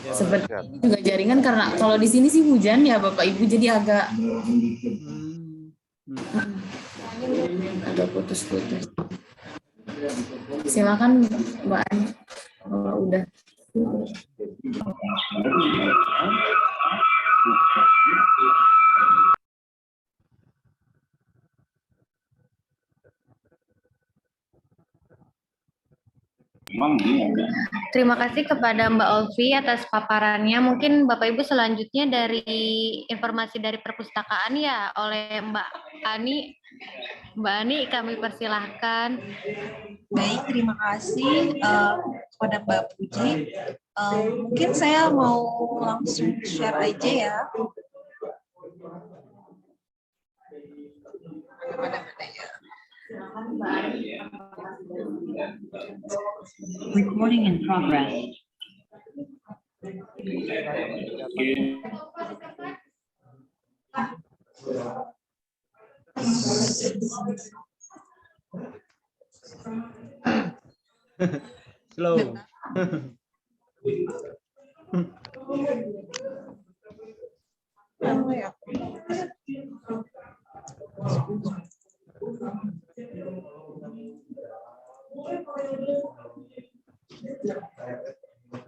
Seperti ini juga jaringan karena kalau di sini sih hujan ya Bapak Ibu, jadi agak putus-putus. Silakan Mbak Ani kalau udah. Terima kasih kepada Mbak Olvi atas paparannya. Mungkin Bapak Ibu selanjutnya dari informasi dari perpustakaan ya oleh Mbak Ani. Mbak Ani, kami persilahkan. Baik, terima kasih kepada Mbak Puji. Mungkin saya mau langsung share aja ya. Mana-mana ya. Recording in progress. Slow.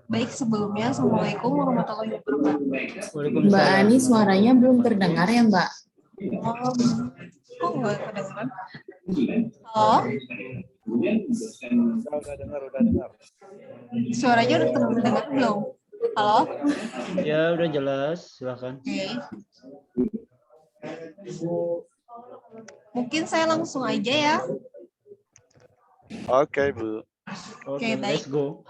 Baik, sebelumnya Assalamualaikum warahmatullahi wabarakatuh. Mbak Ani suaranya belum terdengar ya Mbak? Kok nggak kedengeran? Halo? Udah dengar. Suaranya udah terdengar belum? Halo? Ya, udah jelas. Silakan. Oke. Mungkin saya langsung aja ya. Oke, Bu. Oke, baik. Let's go.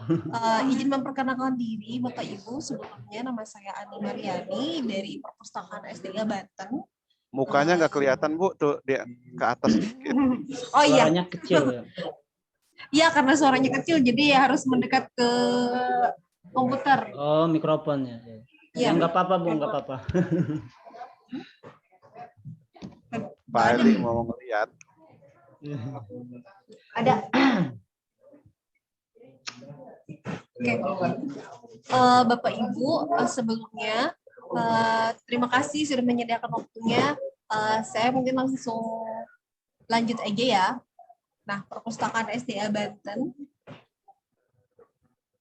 Izin memperkenalkan diri Bapak Ibu. Sebelumnya nama saya Ani Mariani dari Perpustakaan S3 Banten. Mukanya nggak kelihatan, Bu, tuh dia ke atas sedikit. Oh iya, Suaranya kecil ya. iya karena suaranya kecil jadi ya harus mendekat ke komputer. Oh, mikrofonnya. Ya, Iya. nggak apa-apa, Bu, nggak apa-apa. Pak Ali mau ngeliat. Ada. Oke. Bapak Ibu, sebelumnya terima kasih sudah menyediakan waktunya. Saya mungkin langsung lanjut aja ya. Nah, Perpustakaan SDA Banten,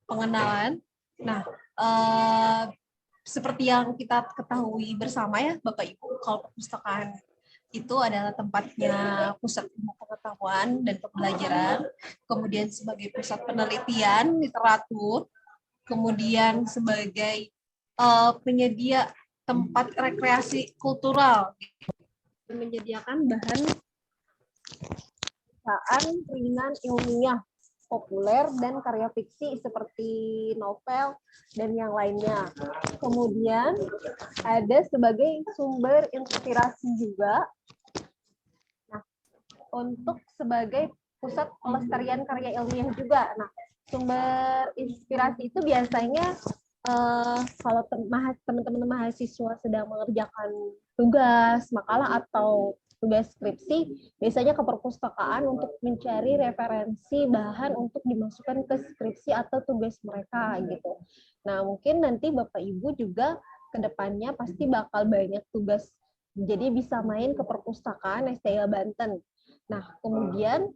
pengenalan. Nah, seperti yang kita ketahui bersama ya, Bapak Ibu, kalau perpustakaan itu adalah tempatnya pusat ilmu pengetahuan dan pembelajaran, kemudian sebagai pusat penelitian, literatur, kemudian sebagai penyedia tempat rekreasi kultural, menyediakan bahan bacaan ringan ilmiah, populer, dan karya fiksi seperti novel dan yang lainnya. Kemudian ada sebagai sumber inspirasi juga. Nah, untuk sebagai pusat pelestarian karya ilmiah juga. Nah, sumber inspirasi itu biasanya kalau teman-teman mahasiswa sedang mengerjakan tugas, makalah, atau tugas skripsi, biasanya ke perpustakaan untuk mencari referensi bahan untuk dimasukkan ke skripsi atau tugas mereka gitu. Nah, mungkin nanti Bapak Ibu juga ke depannya pasti bakal banyak tugas, jadi bisa main ke perpustakaan STIA Banten. Nah, kemudian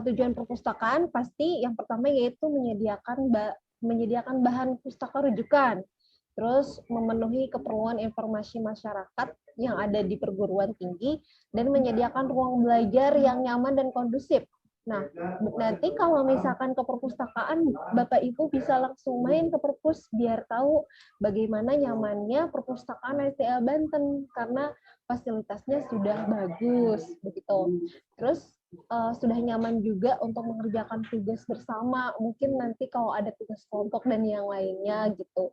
tujuan perpustakaan pasti yang pertama yaitu menyediakan bahan pustaka rujukan, terus memenuhi keperluan informasi masyarakat yang ada di perguruan tinggi, dan menyediakan ruang belajar yang nyaman dan kondusif. Nah, nanti kalau misalkan ke perpustakaan, Bapak Ibu bisa langsung main ke perpus biar tahu bagaimana nyamannya perpustakaan STIA Banten, karena fasilitasnya sudah bagus, begitu. Terus sudah nyaman juga untuk mengerjakan tugas bersama, mungkin nanti kalau ada tugas kelompok dan yang lainnya gitu.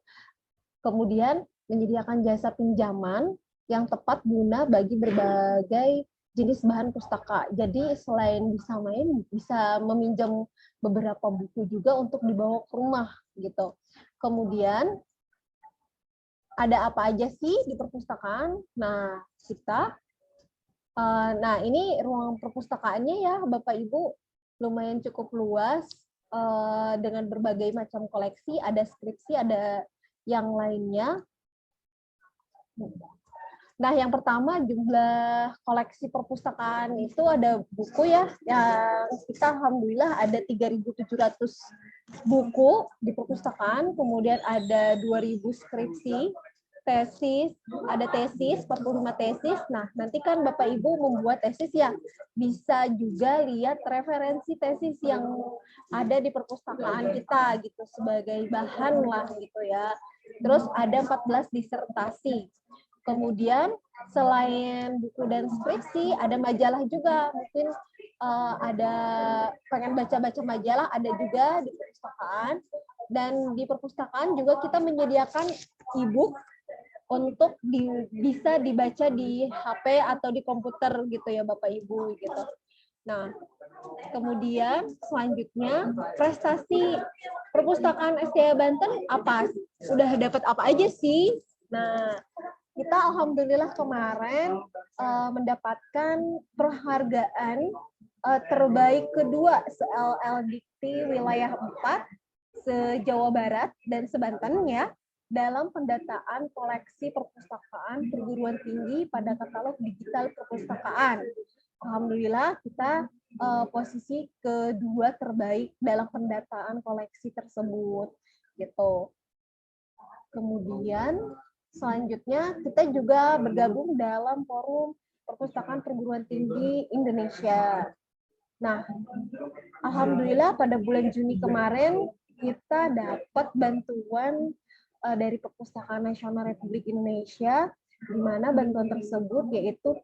Kemudian menyediakan jasa pinjaman yang tepat guna bagi berbagai jenis bahan pustaka. Jadi selain bisa main, bisa meminjam beberapa buku juga untuk dibawa ke rumah gitu. Kemudian ada apa aja sih di perpustakaan? Nah, ini ruang perpustakaannya ya, Bapak Ibu, lumayan cukup luas dengan berbagai macam koleksi, ada skripsi, ada yang lainnya. Nah, yang pertama jumlah koleksi perpustakaan itu ada buku ya, yang kita alhamdulillah ada 3.700 buku di perpustakaan, kemudian ada 2.000 skripsi, tesis, ada tesis, 45 tesis. Nah, nanti kan Bapak Ibu membuat tesis ya, bisa juga lihat referensi tesis yang ada di perpustakaan kita gitu sebagai bahan lah gitu ya. Terus ada 14 disertasi. Kemudian selain buku dan skripsi, ada majalah juga. Mungkin ada pengen baca-baca majalah, ada juga di perpustakaan. Dan di perpustakaan juga kita menyediakan e-book untuk bisa dibaca di HP atau di komputer gitu ya Bapak Ibu gitu. Nah, kemudian selanjutnya prestasi perpustakaan STIA Banten apa? Udah dapat apa aja sih? Nah, kita alhamdulillah kemarin mendapatkan penghargaan terbaik kedua se-LL Dikti wilayah 4 se-Jawa Barat dan se-Banten ya, dalam pendataan koleksi perpustakaan perguruan tinggi pada katalog digital perpustakaan. Alhamdulillah kita posisi kedua terbaik dalam pendataan koleksi tersebut gitu. Kemudian selanjutnya kita juga bergabung dalam forum perpustakaan perguruan tinggi Indonesia. Nah, alhamdulillah pada bulan Juni kemarin kita dapat bantuan dari Perpustakaan Nasional Republik Indonesia, di mana bantuan tersebut yaitu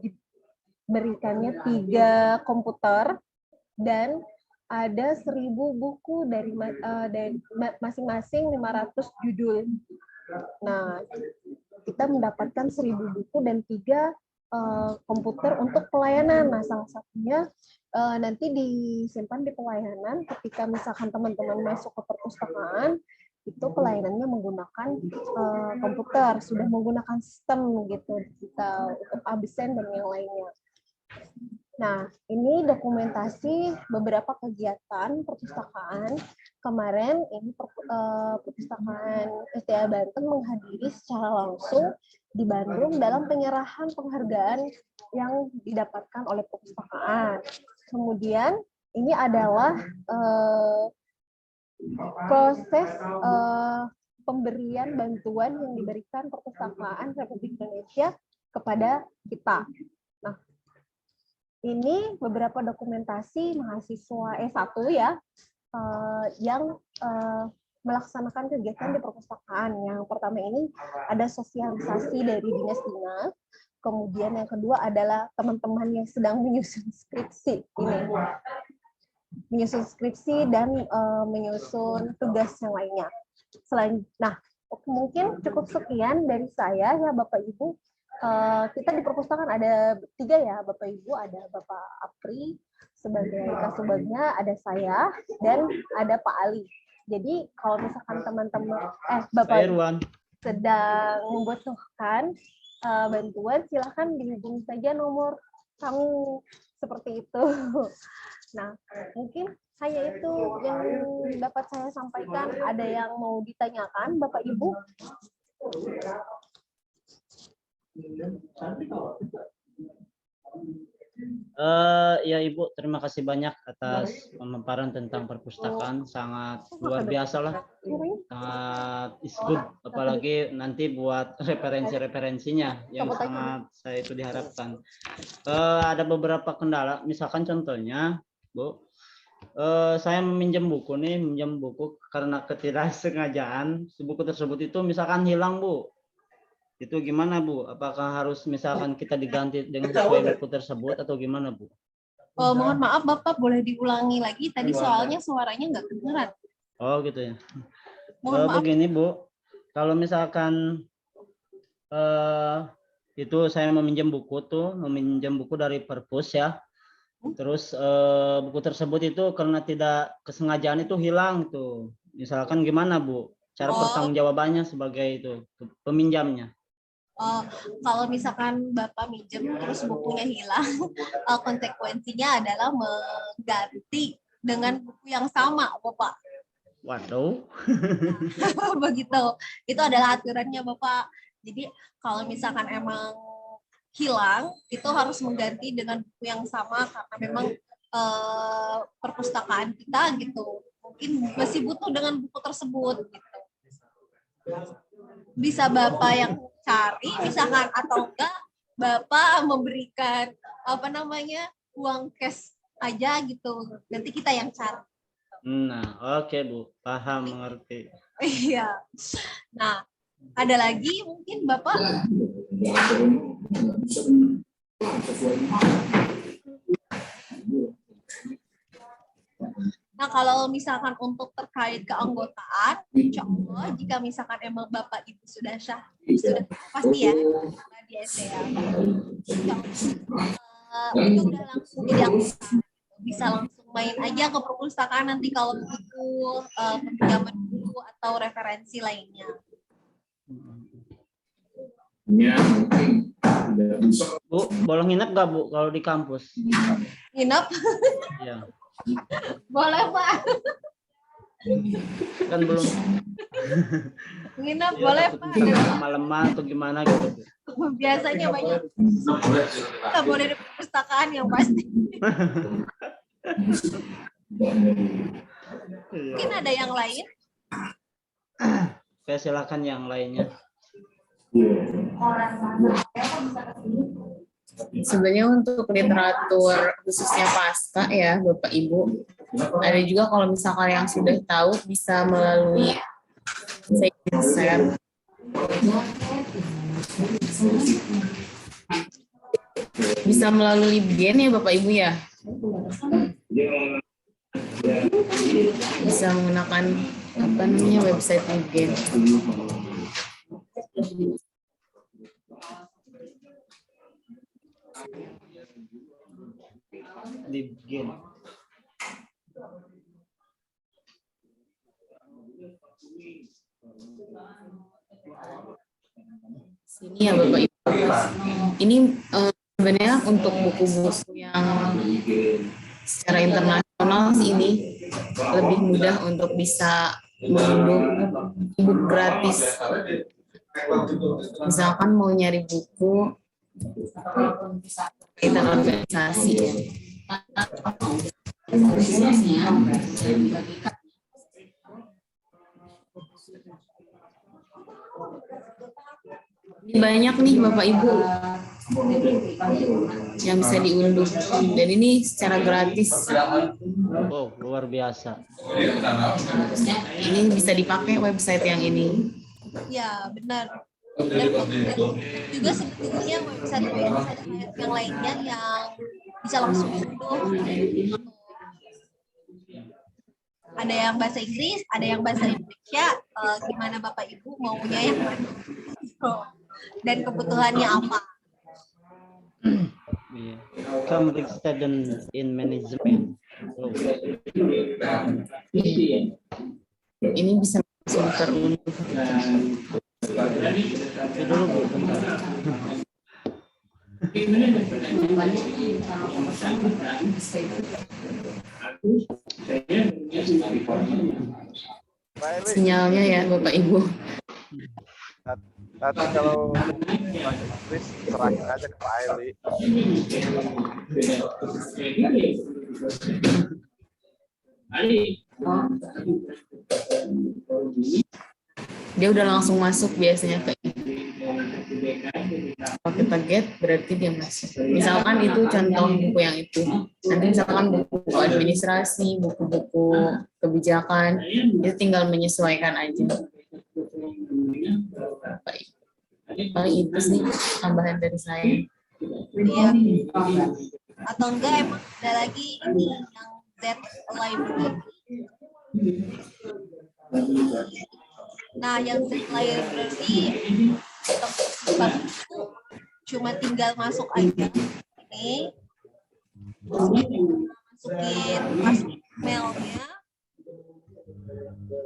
diberikannya 3 komputer dan ada 1000 buku dari masing-masing 500 judul. Nah, kita mendapatkan 1000 buku dan 3 komputer untuk pelayanan. Nah, salah satunya nanti disimpan di pelayanan ketika misalkan teman-teman masuk ke perpustakaan, itu pelayanannya menggunakan komputer, sudah menggunakan sistem gitu digital untuk absen dan yang lainnya. Nah, ini dokumentasi beberapa kegiatan perpustakaan. Kemarin ini perpustakaan STIA Banten menghadiri secara langsung di Bandung dalam penyerahan penghargaan yang didapatkan oleh perpustakaan. Kemudian ini adalah proses pemberian bantuan yang diberikan Perpustakaan Republik Indonesia kepada kita. Nah, ini beberapa dokumentasi mahasiswa S1 ya, yang melaksanakan kegiatan di perpustakaan. Yang pertama ini ada sosialisasi dari dinas-dinas, kemudian yang kedua adalah teman-teman yang sedang menyusun skripsi ini. Menyusun skripsi dan menyusun tugas yang lainnya. Nah, mungkin cukup sekian dari saya ya Bapak Ibu. Kita di perpustakaan ada 3 ya Bapak Ibu, ada Bapak Apri sebagai kasubagnya, ada saya dan ada Pak Ali. Jadi kalau misalkan teman-teman Bapak Irwan sedang membutuhkan bantuan, silahkan dihubungi saja nomor kamu seperti itu. Nah, mungkin hanya itu yang dapat saya sampaikan. Ada yang mau ditanyakan, Bapak Ibu? Ya Ibu, terima kasih banyak atas pemaparan tentang perpustakaan, sangat luar biasa lah, sangat is good, apalagi nanti buat referensi-referensinya yang sangat saya itu diharapkan. Ada beberapa kendala, misalkan contohnya Bu, saya meminjam buku karena ketidaksengajaan buku tersebut itu misalkan hilang Bu. Itu gimana Bu? Apakah harus misalkan kita diganti dengan sesuai buku tersebut atau gimana Bu? Mohon maaf Bapak, boleh diulangi lagi tadi soalnya suaranya nggak kedengeran. Oh gitu ya. Mohon maaf. Begini Bu, kalau misalkan itu saya meminjam buku dari perpus ya. Terus buku tersebut itu karena tidak kesengajaan itu hilang tuh. Misalkan gimana Bu? Cara pertanggungjawabannya sebagai itu peminjamnya. Kalau misalkan Bapak minjem terus bukunya hilang, konsekuensinya adalah mengganti dengan buku yang sama, Bapak. Waduh. Begitu. Itu adalah aturannya, Bapak. Jadi kalau misalkan emang hilang, itu harus mengganti dengan buku yang sama karena memang perpustakaan kita gitu mungkin masih butuh dengan buku tersebut gitu. bisa Bapak yang cari misalkan, atau enggak Bapak memberikan uang cash aja gitu. Nanti kita yang cari. Nah, oke Bu, paham, mengerti. Iya. Nah, ada lagi mungkin Bapak? Nah, kalau misalkan untuk terkait keanggotaan, insya Allah jika misalkan emang Bapak Ibu sudah pasti ya di SDA, itu udah langsung jadi anggota, bisa langsung main aja ke perpustakaan nanti kalau butuh pinjaman buku atau referensi lainnya. Bu, boleh nginep nggak Bu kalau di kampus? Nginep? Iya. Boleh Pak. Kan belum. Nginep Ya, boleh takut Pak. misalkan lemah-lemah atau gimana gitu. Biasanya banyak. Nggak boleh di perpustakaan yang pasti. Mungkin ada yang lain? Oke, silakan yang lainnya. Sebenarnya untuk literatur khususnya pasca ya Bapak Ibu, ada juga kalau misalkan yang sudah tahu bisa melalui share. Bisa melalui Libgen ya Bapak Ibu ya. Bisa menggunakan website Libgen. Libgen. Sini ya Bapak Ibu. Ini sebenarnya untuk buku-buku yang secara internasional ini lebih mudah untuk bisa mengunduh e-book gratis. Misalkan mau nyari buku kita organisasi ya. Banyak nih Bapak Ibu yang bisa diunduh dan ini secara gratis. Oh, luar biasa. Ini bisa dipakai website yang ini. Ya, benar. Dan juga sebetulnya website yang lainnya yang bisa langsung diunduh. Ada yang bahasa Inggris, ada yang bahasa Indonesia. Gimana Bapak Ibu maunya yang mana? Dan kebutuhannya apa? Cambridge student in management. Oh. Ini bisa langsung terunduh. Tapi dulu Bu, bentar. Sinyalnya ya Bapak Ibu. Nanti kalau Inggris serahin aja ke Pak Eli. Dia udah langsung masuk biasanya ke kalau kita get berarti dia masuk. Misalkan itu contoh buku yang itu. Nanti misalkan buku administrasi, buku-buku kebijakan, itu tinggal menyesuaikan aja. Paling itu sih tambahan dari saya. Iya. Atau enggak emang ada lagi ini yang Z Library. Nah, yang Z Library cuma tinggal masuk aja ini, masukin emailnya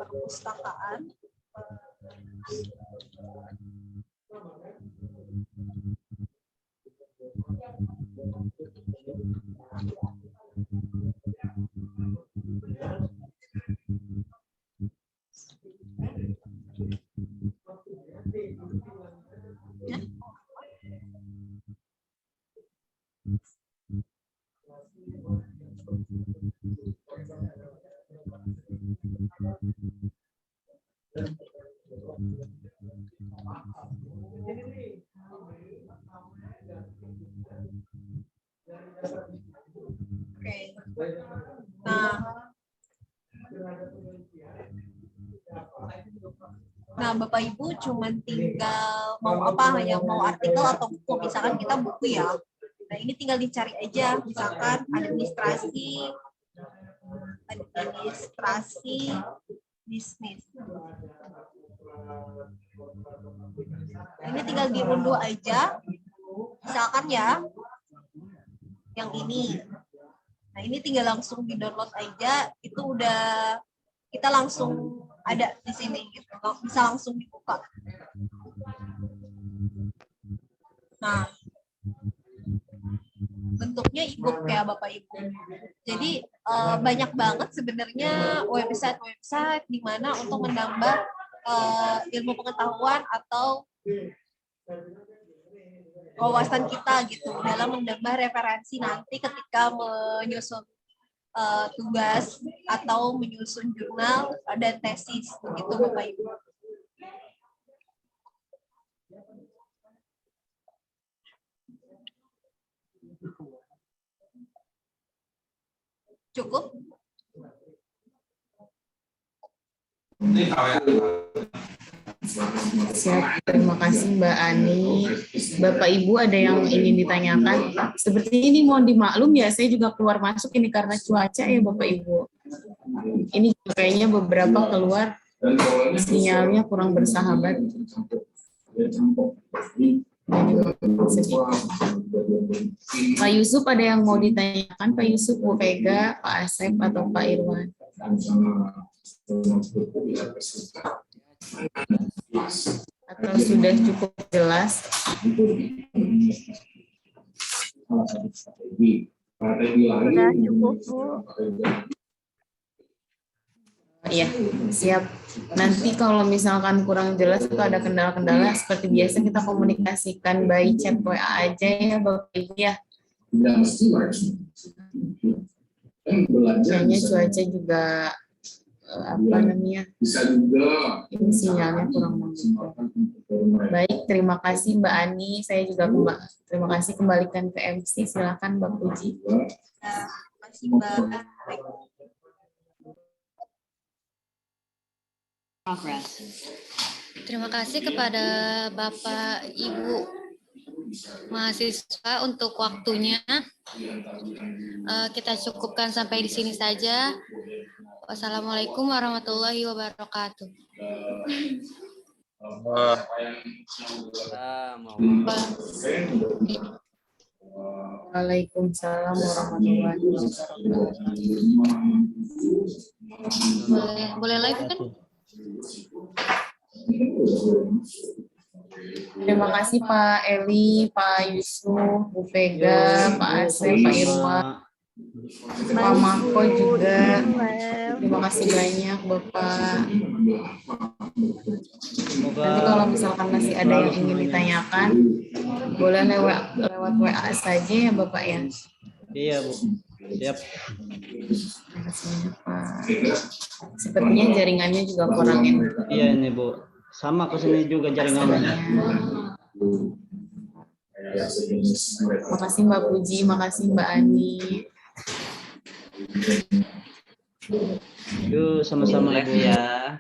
perpustakaan. Nah, Bapak Ibu cuman tinggal mau apa, yang mau artikel atau buku. Misalkan kita buku ya. Nah, ini tinggal dicari aja, misalkan administrasi bisnis. Ini tinggal diunduh aja, misalkan ya, yang ini. Nah, ini tinggal langsung di-download aja, itu udah kita langsung ada di sini gitu, bisa langsung dibuka. Nah, bentuknya e-book ya Bapak Ibu. Jadi banyak banget sebenarnya website di mana untuk menambah ilmu pengetahuan atau wawasan kita gitu dalam menambah referensi nanti ketika menyusun tugas atau menyusun jurnal dan tesis begitu Bapak Ibu. Cukup? Siap, terima kasih Mbak Ani. Bapak Ibu ada yang ingin ditanyakan? Seperti ini mohon dimaklum ya, saya juga keluar masuk ini karena cuaca ya Bapak Ibu. Ini kayaknya beberapa keluar sinyalnya kurang bersahabat. Pak Yusuf ada yang mau ditanyakan? Pak Yusuf, Bu Vega, Pak Asep atau Pak Irwan? Atau sudah cukup jelas? Sudah cukup, Bu. Iya, siap. Nanti kalau misalkan kurang jelas atau ada kendala-kendala, seperti biasa kita komunikasikan by chat WA aja ya Bapak Ibu ya. Kayaknya cuaca juga apa namanya, ini sinyalnya kurang mendukung. Baik, terima kasih Mbak Ani. Saya juga terima kasih, kembalikan ke MC. Silakan Mbak Puji. Terima kasih Mbak. Terima kasih kepada Bapak Ibu mahasiswa untuk waktunya. Kita cukupkan sampai di sini saja. Wassalamualaikum warahmatullahi wabarakatuh. Waalaikumsalam warahmatullahi wabarakatuh. Boleh live kan? Terima kasih Pak Eli, Pak Yusuf, Bu Vega, Pak Asep, Pak Irwan, Pak Mako juga. Terima kasih banyak Bapak. Nanti kalau misalkan masih ada yang ingin ditanyakan, boleh lewat WA saja ya Bapak ya. Iya Bu, siap. Terima kasih banyak Pak. Sepertinya jaringannya juga kurang ini. Iya ini Bu, sama ke sini juga jaringannya. Makasih Mbak Puji, makasih Mbak Ani. Yuk sama-sama Ibu ya.